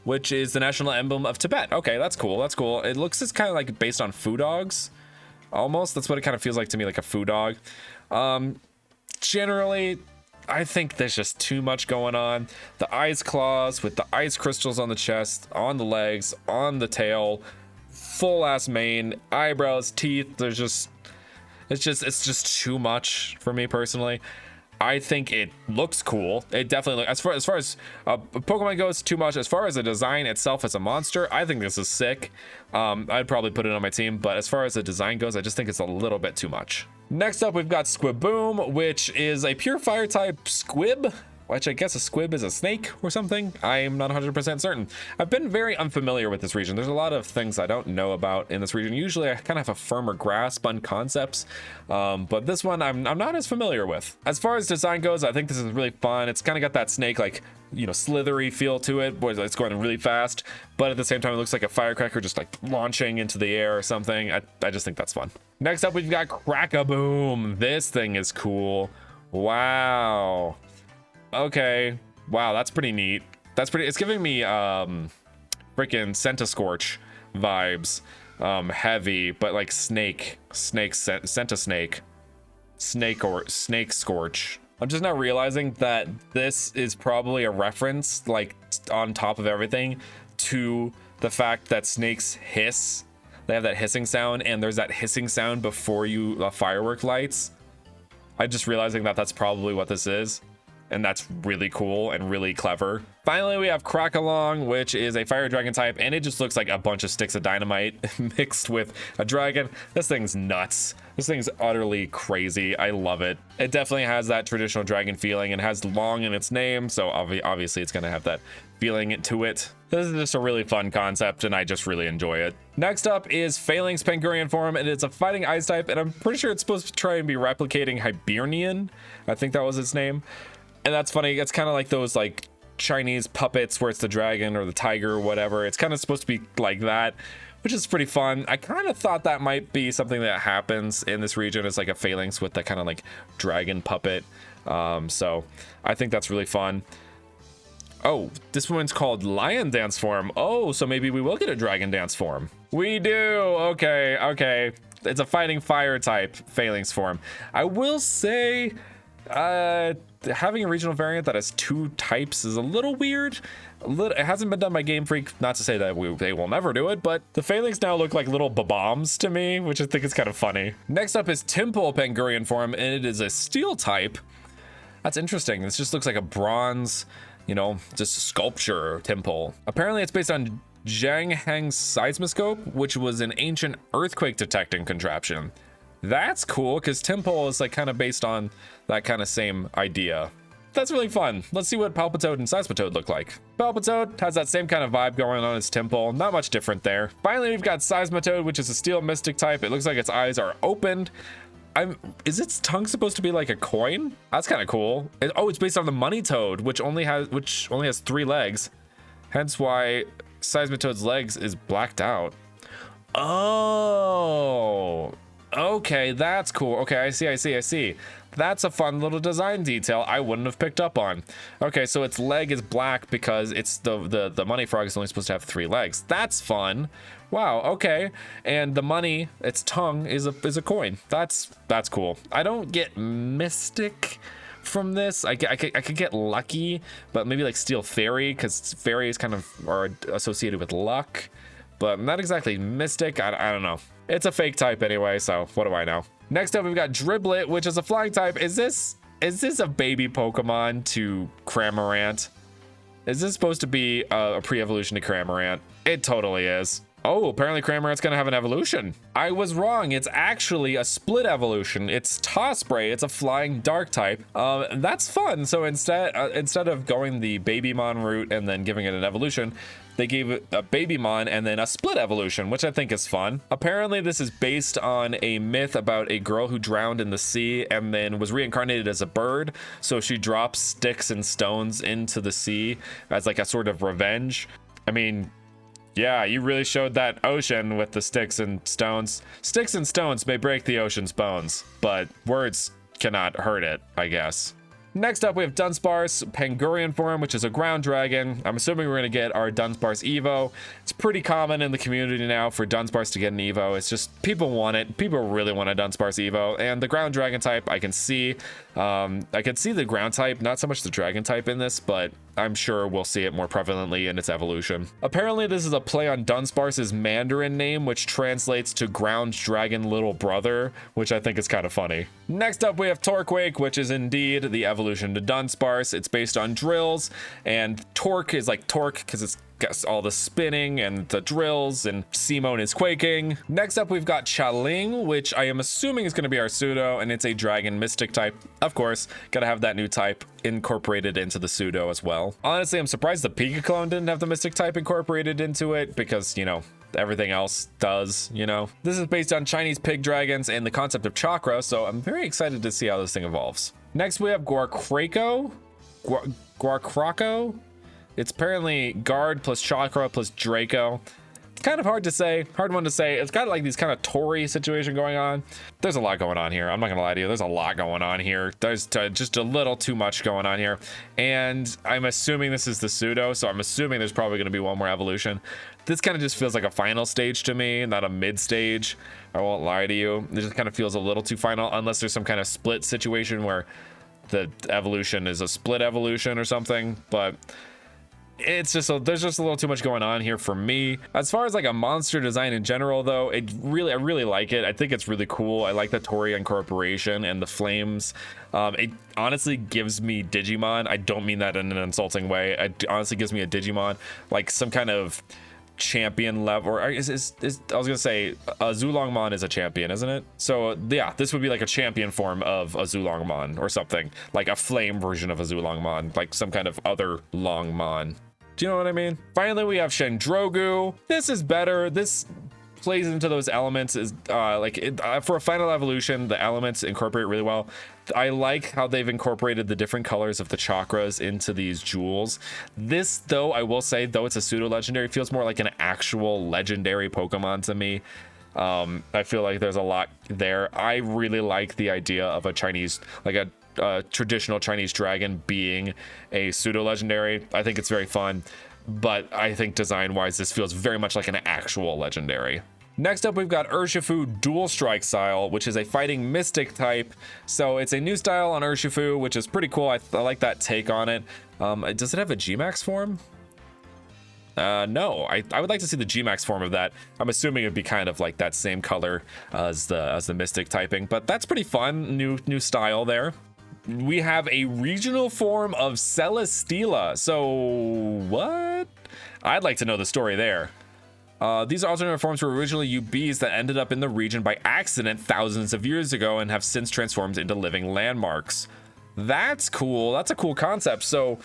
which is the national emblem of Tibet. Okay, that's cool. That's cool. It looks just kind of like based on foo dogs, almost. That's what it kind of feels like to me, like a foo dog. generally, I think there's just too much going on. The ice claws with the ice crystals on the chest, on the legs, on the tail, full ass mane, eyebrows, teeth. It's just too much for me personally. I think it looks cool. It definitely looks, as far as Pokemon goes, too much. As far as the design itself as a monster, I think this is sick. I'd probably put it on my team, but as far as the design goes, I just think it's a little bit too much. Next up, we've got Squibboom, which is a pure fire type squib, which I guess a squib is a snake or something. I'm not 100% certain. I've been very unfamiliar with this region. There's a lot of things I don't know about in this region. Usually I kind of have a firmer grasp on concepts, but this one I'm not as familiar with. As far as design goes, I think this is really fun. It's kind of got that snake, like, you know, slithery feel to it, where it's going really fast, but at the same time it looks like a firecracker just like launching into the air or something. I just think that's fun. Next up, we've got Crackaboom. This thing is cool. Wow. Okay, wow, that's pretty neat. It's giving me freaking Centiskorch vibes. Heavy, but like snake Centisnake, snake scorch. I'm just now realizing that this is probably a reference, like on top of everything, to the fact that snakes hiss. They have that hissing sound, and there's that hissing sound before you firework lights. I'm just realizing that that's probably what this is. And that's really cool and really clever. Finally, we have Crackalong, which is a fire dragon type, and it just looks like a bunch of sticks of dynamite mixed with a dragon. This thing's nuts. This thing's utterly crazy. I love it. It definitely has that traditional dragon feeling and has long in its name, so obviously it's gonna have that feeling to it. This is just a really fun concept, and I just really enjoy it. Next up is Phalanx Pangurian form, and it's a fighting ice type, and I'm pretty sure it's supposed to try and be replicating Hibernian. I think that was its name. And that's funny. It's kind of like those like Chinese puppets where it's the dragon or the tiger or whatever. It's kind of supposed to be like that, which is pretty fun. I kind of thought that might be something that happens in this region. It's like a phalanx with that kind of like dragon puppet. So I think that's really fun. Oh, this one's called Lion Dance form. Oh, so maybe we will get a Dragon Dance form. We do. Okay. It's a fighting fire type phalanx form. I will say, having a regional variant that has two types is a little weird. It hasn't been done by Game Freak. Not to say that they will never do it, but the phalanx now look like little bombs to me, which I think is kind of funny. Next up is Timple Pangurian form, and it is a steel type. That's interesting. This just looks like a bronze, you know, just sculpture Timple. Apparently it's based on Zhangheng's seismoscope, which was an ancient earthquake detecting contraption. That's cool, because Timple is like kind of based on that kind of same idea. That's really fun. Let's see what Palpitoad and Seismitoad look like. Palpitoad has that same kind of vibe going on as Timple, not much different there. Finally, we've got Seismitoad, which is a steel mystic type. It looks like its eyes are opened. Is its tongue supposed to be like a coin? That's kind of cool. It's based on the Money Toad, which only has 3 legs. Hence why Seismitoad's legs is blacked out. Oh, okay, that's cool. Okay, I see. That's a fun little design detail I wouldn't have picked up on. Okay, so its leg is black because it's the money frog is only supposed to have 3 legs. That's fun. Wow, okay. And the money, its tongue is a coin. That's cool. I don't get mystic from this. I could get lucky, but maybe like steel fairy, because fairies kind of are associated with luck, but not exactly mystic. I don't know. It's a fake type anyway, so what do I know? Next up, we've got Driblet, which is a flying type. Is this a baby Pokemon to Cramorant? Is this supposed to be a pre-evolution to Cramorant? It totally is. Oh, apparently Cramorant's gonna have an evolution. I was wrong. It's actually a split evolution. It's Tospray. It's a flying dark type. That's fun. So instead of going the Babymon route and then giving it an evolution, they gave it a Babymon and then a split evolution, which I think is fun. Apparently this is based on a myth about a girl who drowned in the sea and then was reincarnated as a bird. So she drops sticks and stones into the sea as like a sort of revenge. I mean, yeah, you really showed that ocean with the sticks and stones. Sticks and stones may break the ocean's bones, but words cannot hurt it, I guess. Next up, we have Dunsparce Pangurian form, which is a ground dragon. I'm assuming we're going to get our Dunsparce Evo. It's pretty common in the community now for Dunsparce to get an Evo. It's just people want it. People really want a Dunsparce Evo. And the ground dragon type, I can see. I can see the ground type, not so much the dragon type in this, but I'm sure we'll see it more prevalently in its evolution. Apparently, this is a play on Dunsparce's Mandarin name, which translates to ground dragon little brother, which I think is kind of funny. Next up, we have Torquake, which is indeed the evolution to Dunsparce. It's based on drills, and Torque is like torque because it's got all the spinning and the drills, and Simone is quaking. Next up, we've got Chaling, which I am assuming is going to be our pseudo, and it's a dragon mystic type. Of course, gotta have that new type incorporated into the pseudo as well. Honestly, I'm surprised the Pika clone didn't have the mystic type incorporated into it because, you know, everything else does, you know. This is based on Chinese pig dragons and the concept of chakra, so I'm very excited to see how this thing evolves. Next, we have Guarcraco. Guarcraco? It's apparently guard plus chakra plus Draco. It's kind of hard to say, hard one to say. It's got like these kind of Tory situation going on. There's a lot going on here. I'm not gonna lie to you. There's a lot going on here. There's just a little too much going on here. And I'm assuming this is the pseudo, so I'm assuming there's probably gonna be one more evolution. This kind of just feels like a final stage to me, not a mid stage. I won't lie to you. It just kind of feels a little too final, unless there's some kind of split situation where the evolution is a split evolution or something, but it's just there's just a little too much going on here for me. As far as like a monster design in general though, I really like it. I think it's really cool. I like the Torii incorporation and the flames. It honestly gives me Digimon. I don't mean that in an insulting way. It honestly gives me a Digimon, like some kind of champion level, or I was gonna say a Zulongmon is a champion, isn't it? So yeah, this would be like a champion form of a Zulongmon or something, like a flame version of a Zulongmon, like some kind of other Longmon. Do you know what I mean? Finally, we have Shendrogu. This is better. This plays into those elements is for a final evolution, the elements incorporate really well. I like how they've incorporated the different colors of the chakras into these jewels. This, though, I will say, though it's a pseudo legendary, feels more like an actual legendary Pokemon to me. I feel like there's a lot there. I really like the idea of a Chinese, like a traditional Chinese dragon being a pseudo legendary. I think it's very fun, but I think design wise this feels very much like an actual legendary. Next up, we've got Urshifu Dual Strike style, which is a fighting mystic type. So it's a new style on Urshifu, which is pretty cool. I like that take on it. Does it have a Gmax form? No, I would like to see the Gmax form of that. I'm assuming it'd be kind of like that same color as the mystic typing, but that's pretty fun. New style there. We have a regional form of Celesteela. So what? I'd like to know the story there. These alternate forms were originally UBs that ended up in the region by accident thousands of years ago and have since transformed into living landmarks. That's cool. That's a cool concept. So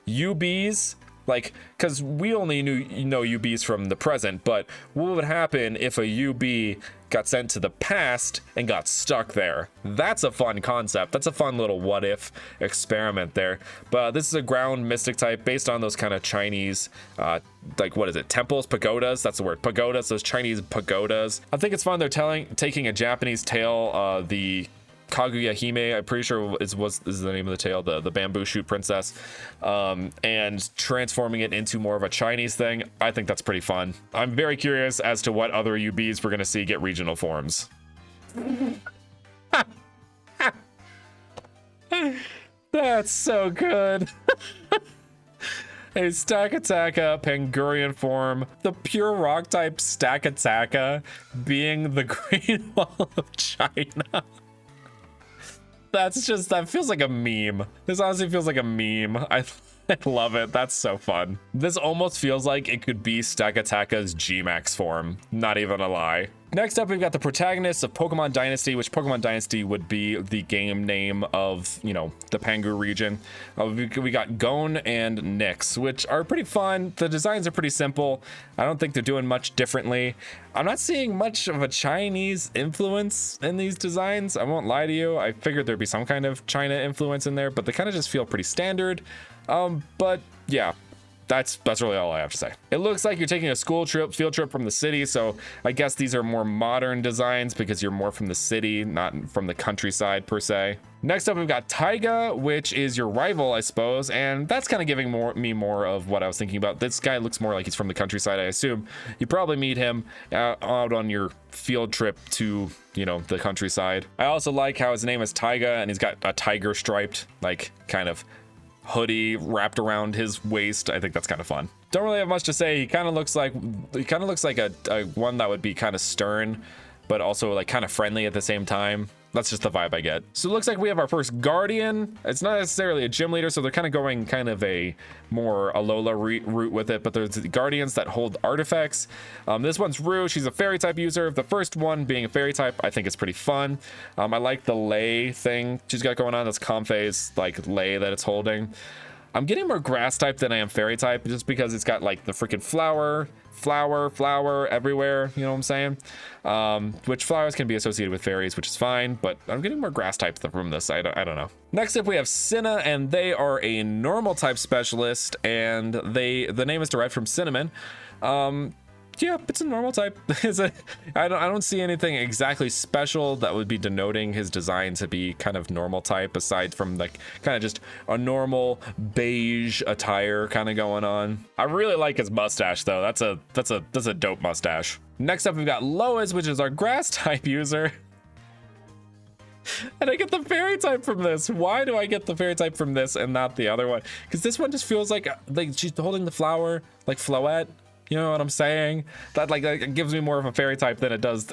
UBs, like, because we only know UBs from the present, but what would happen if a UB got sent to the past and got stuck there? That's a fun concept. That's a fun little what if experiment there. But this is a ground mystic type based on those kind of Chinese, like, what is it? Temples, pagodas? That's the word. Pagodas, those Chinese pagodas. I think it's fun. They're taking a Japanese tale, the Kaguya Hime, I'm pretty sure is the name of the tale, the bamboo shoot princess, and transforming it into more of a Chinese thing. I think that's pretty fun. I'm very curious as to what other UBs we're gonna see get regional forms. That's so good. A Stakataka Pangurian form, the pure rock type Stakataka being the Great Wall of China. That feels like a meme. This honestly feels like a meme. I love it. That's so fun. This almost feels like it could be Stakataka's Gmax form. Not even a lie. Next up, we've got the protagonists of Pokemon Dynasty, which Pokemon Dynasty would be the game name of, you know, the Pangu region. We got Gon and Nyx, which are pretty fun. The designs are pretty simple. I don't think they're doing much differently. I'm not seeing much of a Chinese influence in these designs. I won't lie to you. I figured there'd be some kind of China influence in there, but they kind of just feel pretty standard. But yeah, That's really all I have to say. It looks like you're taking a field trip from the city, so I guess these are more modern designs because you're more from the city, not from the countryside per se. Next up, we've got Taiga, which is your rival, I suppose, and that's kind of giving me more of what I was thinking about. This guy looks more like he's from the countryside, I assume. You probably meet him out on your field trip to, you know, the countryside. I also like how his name is Taiga, and he's got a tiger striped, like, kind of hoodie wrapped around his waist. I think that's kind of fun. Don't really have much to say. He kind of looks like a one that would be kind of stern, but also like kind of friendly at the same time. That's just the vibe I get. So it looks like we have our first Guardian. It's not necessarily a gym leader, so they're kind of going kind of a more Alola route with it, but there's the Guardians that hold artifacts. This one's Rue. She's a fairy type user. The first one being a fairy type, I think is pretty fun. I like the lay thing she's got going on. That's Comfey's like lay that it's holding. I'm getting more grass type than I am fairy type just because it's got like the freaking flower everywhere, you know what I'm saying? Which flowers can be associated with fairies, which is fine, but I'm getting more grass type from this. I don't know. Next up, we have Cinna, and they are a normal type specialist, and the name is derived from cinnamon. Yeah, it's a normal type. I don't see anything exactly special that would be denoting his design to be kind of normal type, aside from like kind of just a normal beige attire kind of going on. I really like his mustache though. That's a dope mustache. Next up, we've got Lois, which is our grass type user. And I get the fairy type from this. Why do I get the fairy type from this and not the other one? Because this one just feels like she's holding the flower like Floette. You know what I'm saying? That gives me more of a fairy type than it does.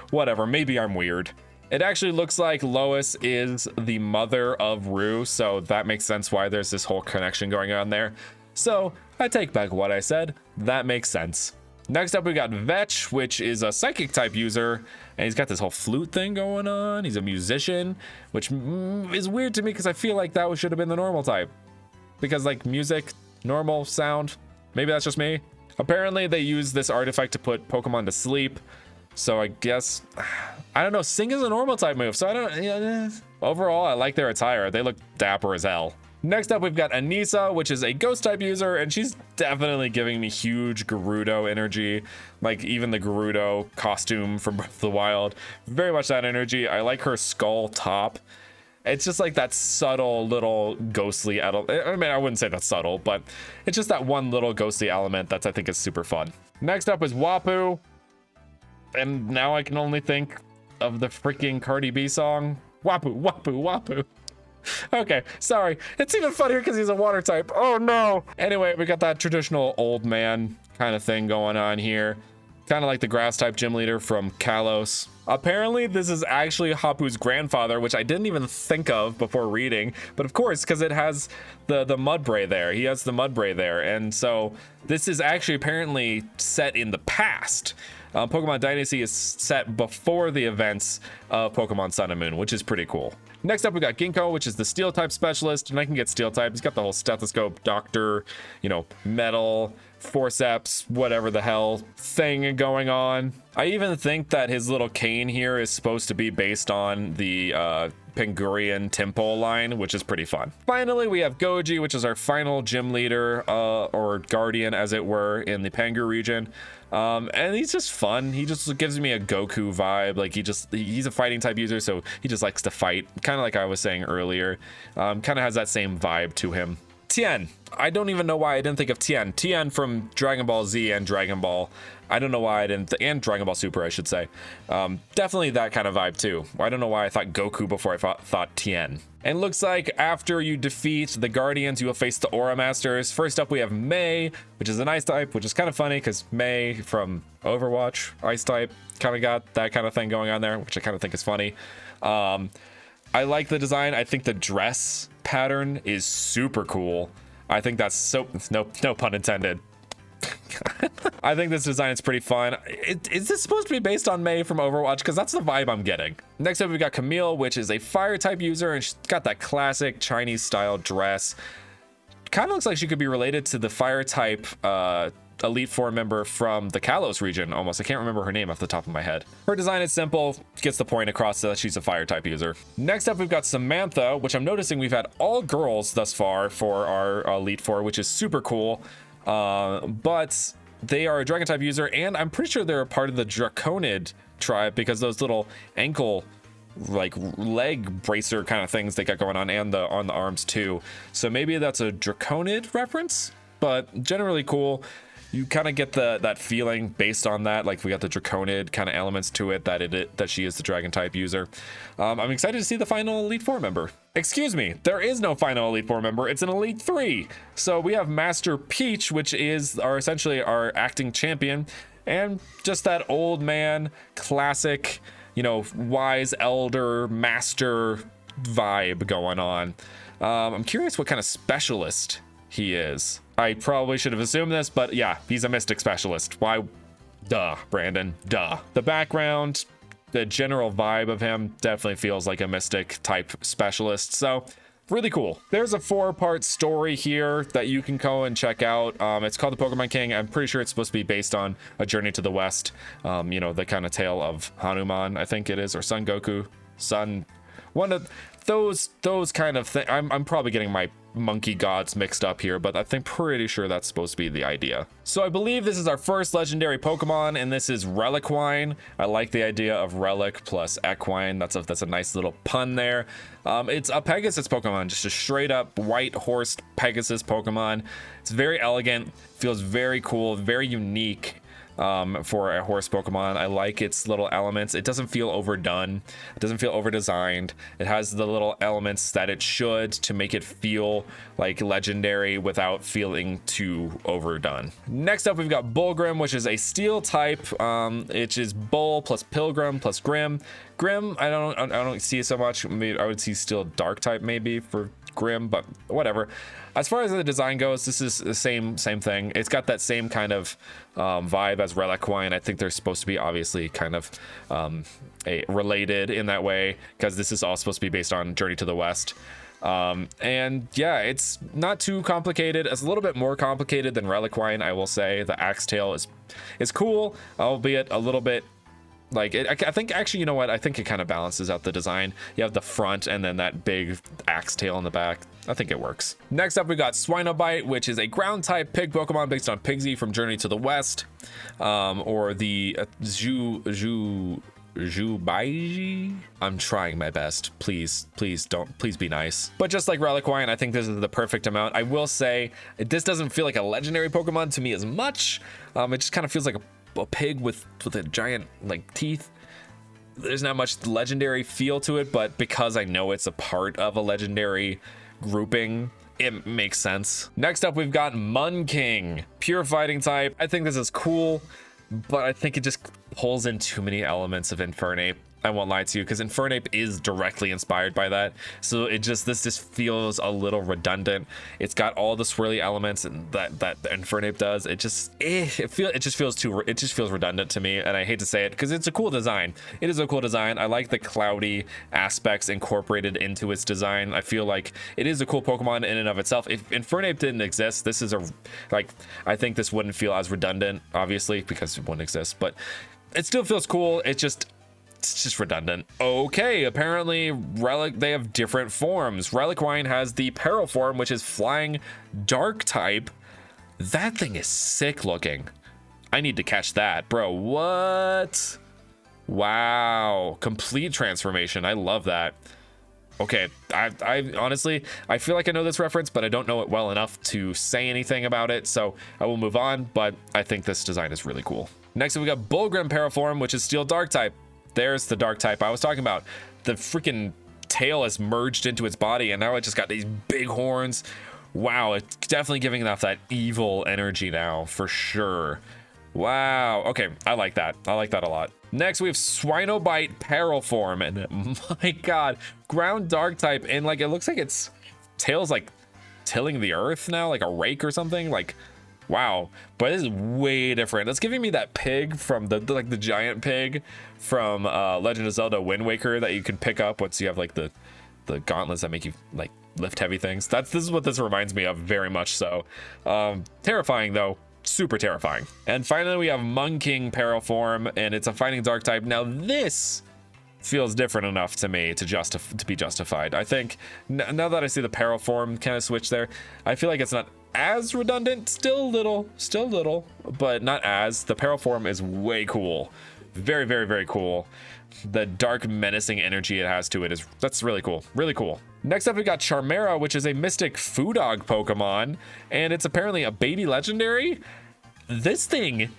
Whatever, maybe I'm weird. It actually looks like Lois is the mother of Rue, so that makes sense why there's this whole connection going on there. So I take back what I said. That makes sense. Next up, we got Vetch, which is a psychic type user, and he's got this whole flute thing going on. He's a musician, which is weird to me because I feel like that should have been the normal type. Because like music, normal sound, maybe that's just me. Apparently they use this artifact to put Pokemon to sleep. So I guess, I don't know, Sing is a normal type move. So I don't, overall, I like their attire. They look dapper as hell. Next up, we've got Anissa, which is a ghost type user, and she's definitely giving me huge Gerudo energy. Like even the Gerudo costume from Breath of the Wild, very much that energy. I like her skull top. It's just like that subtle little ghostly element. I mean, I wouldn't say that's subtle, but it's just that one little ghostly element that's I think is super fun. Next up is Wapu. And now I can only think of the freaking Cardi B song. Wapu, Wapu, Wapu. Okay, sorry. It's even funnier because he's a water type. Oh no. Anyway, we got that traditional old man kind of thing going on here. Kind of like the grass type gym leader from Kalos. Apparently this is actually Hapu's grandfather, which I didn't even think of before reading, but of course, because it has the Mudbray there. He has the Mudbray there, and so this is actually apparently set in the past. Pokemon Dynasty is set before the events of Pokemon Sun and Moon, which is pretty cool. Next up, we got Ginkgo, which is the steel type specialist, and I can get steel type. He's got the whole stethoscope, doctor, metal, forceps, whatever the hell thing going on. I even think that his little cane here is supposed to be based on the Pangurian Temple line, which is pretty fun. Finally, we have Goji, which is our final gym leader, or guardian as it were, in the Pangu region. And he's just fun. He just gives me a Goku vibe. Like he's a fighting type user, so he just likes to fight. Kind of like I was saying earlier. Kind of has that same vibe to him. Tien. I don't even know why I didn't think of Tien. Tien from Dragon Ball Z and Dragon Ball. I don't know why I didn't, and Dragon Ball Super, I should say. Definitely that kind of vibe too. I don't know why I thought Goku before I thought Tien. And looks like after you defeat the Guardians, you will face the Aura Masters. First up, we have May, which is an Ice type, which is kind of funny because May from Overwatch, Ice type, kind of got that kind of thing going on there, which I kind of think is funny. I like the design. I think the dress pattern is super cool. I think that's so, no pun intended. I think this design is pretty fun. Is this supposed to be based on May from Overwatch? Because that's the vibe I'm getting. Next up, we've got Camille, which is a fire type user, and she's got that classic Chinese style dress. Kind of looks like she could be related to the fire type Elite Four member from the Kalos region almost. I can't remember her name off the top of my head. Her design is simple, gets the point across that she's a fire type user. Next up, we've got Samantha, which I'm noticing we've had all girls thus far for our Elite Four, which is super cool. But they are a dragon type user, and I'm pretty sure they're a part of the Draconid tribe because those little ankle like leg bracer kind of things they got going on, and on the arms too. So maybe that's a Draconid reference, but generally cool. You kind of get that feeling based on that. Like we got the Draconid kind of elements to it, that she is the dragon type user. I'm excited to see the final Elite Four member. Excuse me, there is no final Elite Four member. It's an Elite 3. So we have Master Peach, which is essentially our acting champion, and just that old man classic, you know, wise elder master vibe going on. I'm curious what kind of specialist he is. I probably should have assumed this, but yeah, he's a mystic specialist. Why? Duh, Brandon, duh. The background, the general vibe of him definitely feels like a mystic type specialist. So really cool. There's a 4-part story here that you can go and check out. It's called the Pokemon King. I'm pretty sure it's supposed to be based on A Journey to the West. You know, the kind of tale of Hanuman, I think it is, or Son Goku, one of those kind of things. I'm probably getting my monkey gods mixed up here, but I think pretty sure that's supposed to be the idea. So I believe this is our first legendary Pokemon, and this is Reliquine. I like the idea of relic plus equine. That's a nice little pun there. It's a Pegasus Pokemon, just a straight up white horse Pegasus Pokemon. It's very elegant, feels very cool, very unique. For a horse Pokemon. I like its little elements. It doesn't feel overdone. It doesn't feel overdesigned. It has the little elements that it should to make it feel like legendary without feeling too overdone. Next up, we've got Bullgrim, which is a steel type. It is Bull plus Pilgrim plus Grim. Grim, I don't see so much. Maybe I would see steel dark type maybe for Grim, but whatever. As far as the design goes, this is the same thing. It's got that same kind of vibe as Reliquine. I think they're supposed to be obviously kind of related in that way, because this is all supposed to be based on Journey to the West. And yeah, it's not too complicated. It's a little bit more complicated than Reliquine, I will say. The axe tail is cool, albeit a little bit like it. I think actually, you know what? I think it kind of balances out the design. You have the front and then that big axe tail in the back. I think it works. Next up, we got Swinobite, which is a ground type pig Pokemon based on Pigsy from Journey to the West, or the Jubaiji. I'm trying my best. Please be nice. But just like Reliquine, I think this is the perfect amount. I will say this doesn't feel like a legendary Pokemon to me as much. It just kind of feels like a pig with a giant like teeth. There's not much legendary feel to it, but because I know it's a part of a legendary grouping, it makes sense. Next up, we've got Munking, pure fighting type. I think this is cool, but I think it just pulls in too many elements of Infernape. I won't lie to you, because Infernape is directly inspired by that. So this just feels a little redundant. It's got all the swirly elements and that Infernape does. It just feels redundant to me, and I hate to say it because it's a cool design. It is a cool design. I like the cloudy aspects incorporated into its design. I feel like it is a cool Pokemon in and of itself. If Infernape didn't exist, I think this wouldn't feel as redundant, obviously, because it wouldn't exist, but it still feels cool. It's just redundant. Okay, apparently they have different forms. Reliquine has the Peril form, which is flying dark type. That thing is sick looking. I need to catch that, bro. What? Wow, complete transformation. I love that. Okay, I honestly, I feel like I know this reference, but I don't know it well enough to say anything about it, so I will move on, but I think this design is really cool. Next we got Bullgrim Paraform, which is steel dark type. There's the dark type I was talking about. The freaking tail is merged into its body, and now it just got these big horns. Wow, it's definitely giving off that evil energy now, for sure. Wow, okay, I like that. I like that a lot. Next, we have Swinobite Peril form, and my god, ground dark type, and like it looks like its tail's like tilling the earth now, like a rake or something. Like, wow, but this is way different. It's giving me that pig from the giant pig from Legend of Zelda Wind Waker that you can pick up once you have like the gauntlets that make you like lift heavy things. This is what this reminds me of, very much so. Terrifying though, super terrifying. And finally, we have Munking Paraform, and it's a fighting dark type. Now this feels different enough to me to be justified. I think now that I see the Paraform kind of switch there, I feel like it's not as redundant. Still a little, but not as. The Paraform is way cool. Very, very, very cool. The dark menacing energy it has to it that's really cool. Really cool. Next up, we got Charmera, which is a mystic Foodog Pokemon, and it's apparently a baby legendary. This thing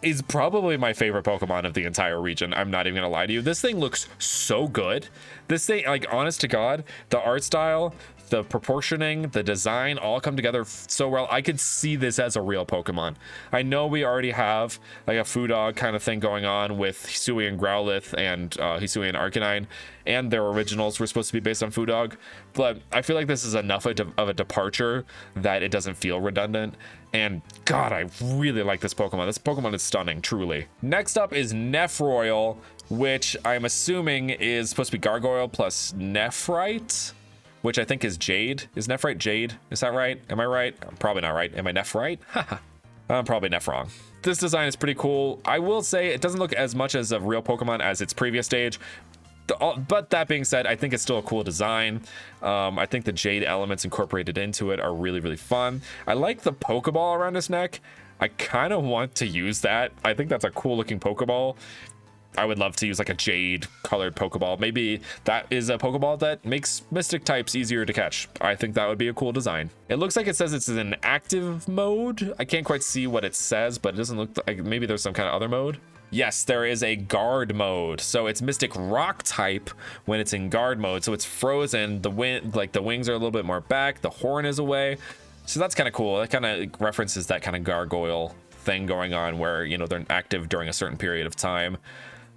is probably my favorite Pokemon of the entire region. I'm not even gonna lie to you. This thing looks so good. This thing, like, honest to God, the art style, the proportioning, the design all come together so well. I could see this as a real Pokemon. I know we already have like a Foodog kind of thing going on with Hisui and Growlithe and Hisui and Arcanine, and their originals were supposed to be based on Foodog, but I feel like this is enough of a departure that it doesn't feel redundant. And God, I really like this Pokemon. This Pokemon is stunning, truly. Next up is Nefroil, which I'm assuming is supposed to be Gargoyle plus Nephrite, which I think is Jade. Is Nephrite Jade? Is that right? Am I right? I'm probably not right. Am I Nephrite? Haha. I'm probably Neph wrong. This design is pretty cool. I will say it doesn't look as much as a real Pokemon as its previous stage. But that being said, I think it's still a cool design. I think the Jade elements incorporated into it are really, really fun. I like the Pokeball around his neck. I kind of want to use that. I think that's a cool looking Pokeball. I would love to use like a jade colored Pokeball. Maybe that is a Pokeball that makes mystic types easier to catch. I think that would be a cool design. It looks like it says it's in active mode. I can't quite see what it says, but it doesn't look like, maybe there's some kind of other mode. Yes, there is a guard mode. So it's mystic rock type when it's in guard mode. So it's frozen. The wind, like the wings are a little bit more back. The horn is away. So that's kind of cool. That kind of references that kind of gargoyle thing going on where, you know, they're active during a certain period of time.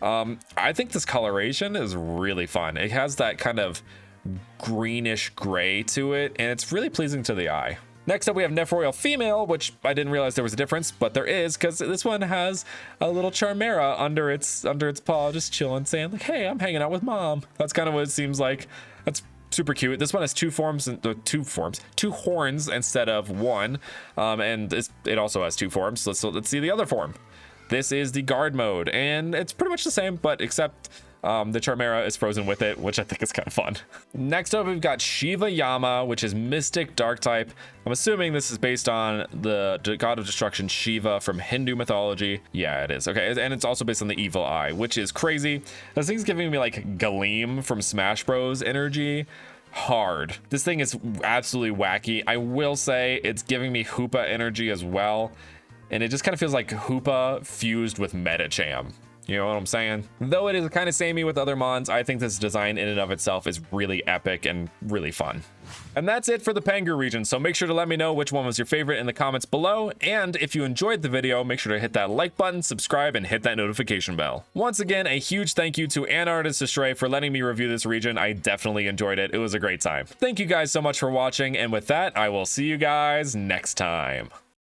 I think this coloration is really fun. It has that kind of greenish gray to it, and it's really pleasing to the eye. Next up, we have Nefroil Female, which I didn't realize there was a difference, but there is, because this one has a little Charmera under its paw, just chilling, saying like, "Hey, I'm hanging out with mom." That's kind of what it seems like. That's super cute. This one has two horns instead of one, and it also has two forms. So let's see the other form. This is the guard mode, and it's pretty much the same, but except the Charmera is frozen with it, which I think is kind of fun. Next up, we've got Shiva Yama, which is Mystic Dark type. I'm assuming this is based on the god of destruction Shiva from Hindu mythology. Yeah, it is. Okay, and it's also based on the evil eye, which is crazy. This thing's giving me like Galeem from Smash Bros energy. Hard. This thing is absolutely wacky. I will say it's giving me Hoopa energy as well. And it just kind of feels like Hoopa fused with Medicham. You know what I'm saying? Though it is kind of samey with other mons, I think this design in and of itself is really epic and really fun. And that's it for the Pangu region, so make sure to let me know which one was your favorite in the comments below, and if you enjoyed the video, make sure to hit that like button, subscribe, and hit that notification bell. Once again, a huge thank you to Anartist for letting me review this region. I definitely enjoyed it. It was a great time. Thank you guys so much for watching, and with that, I will see you guys next time.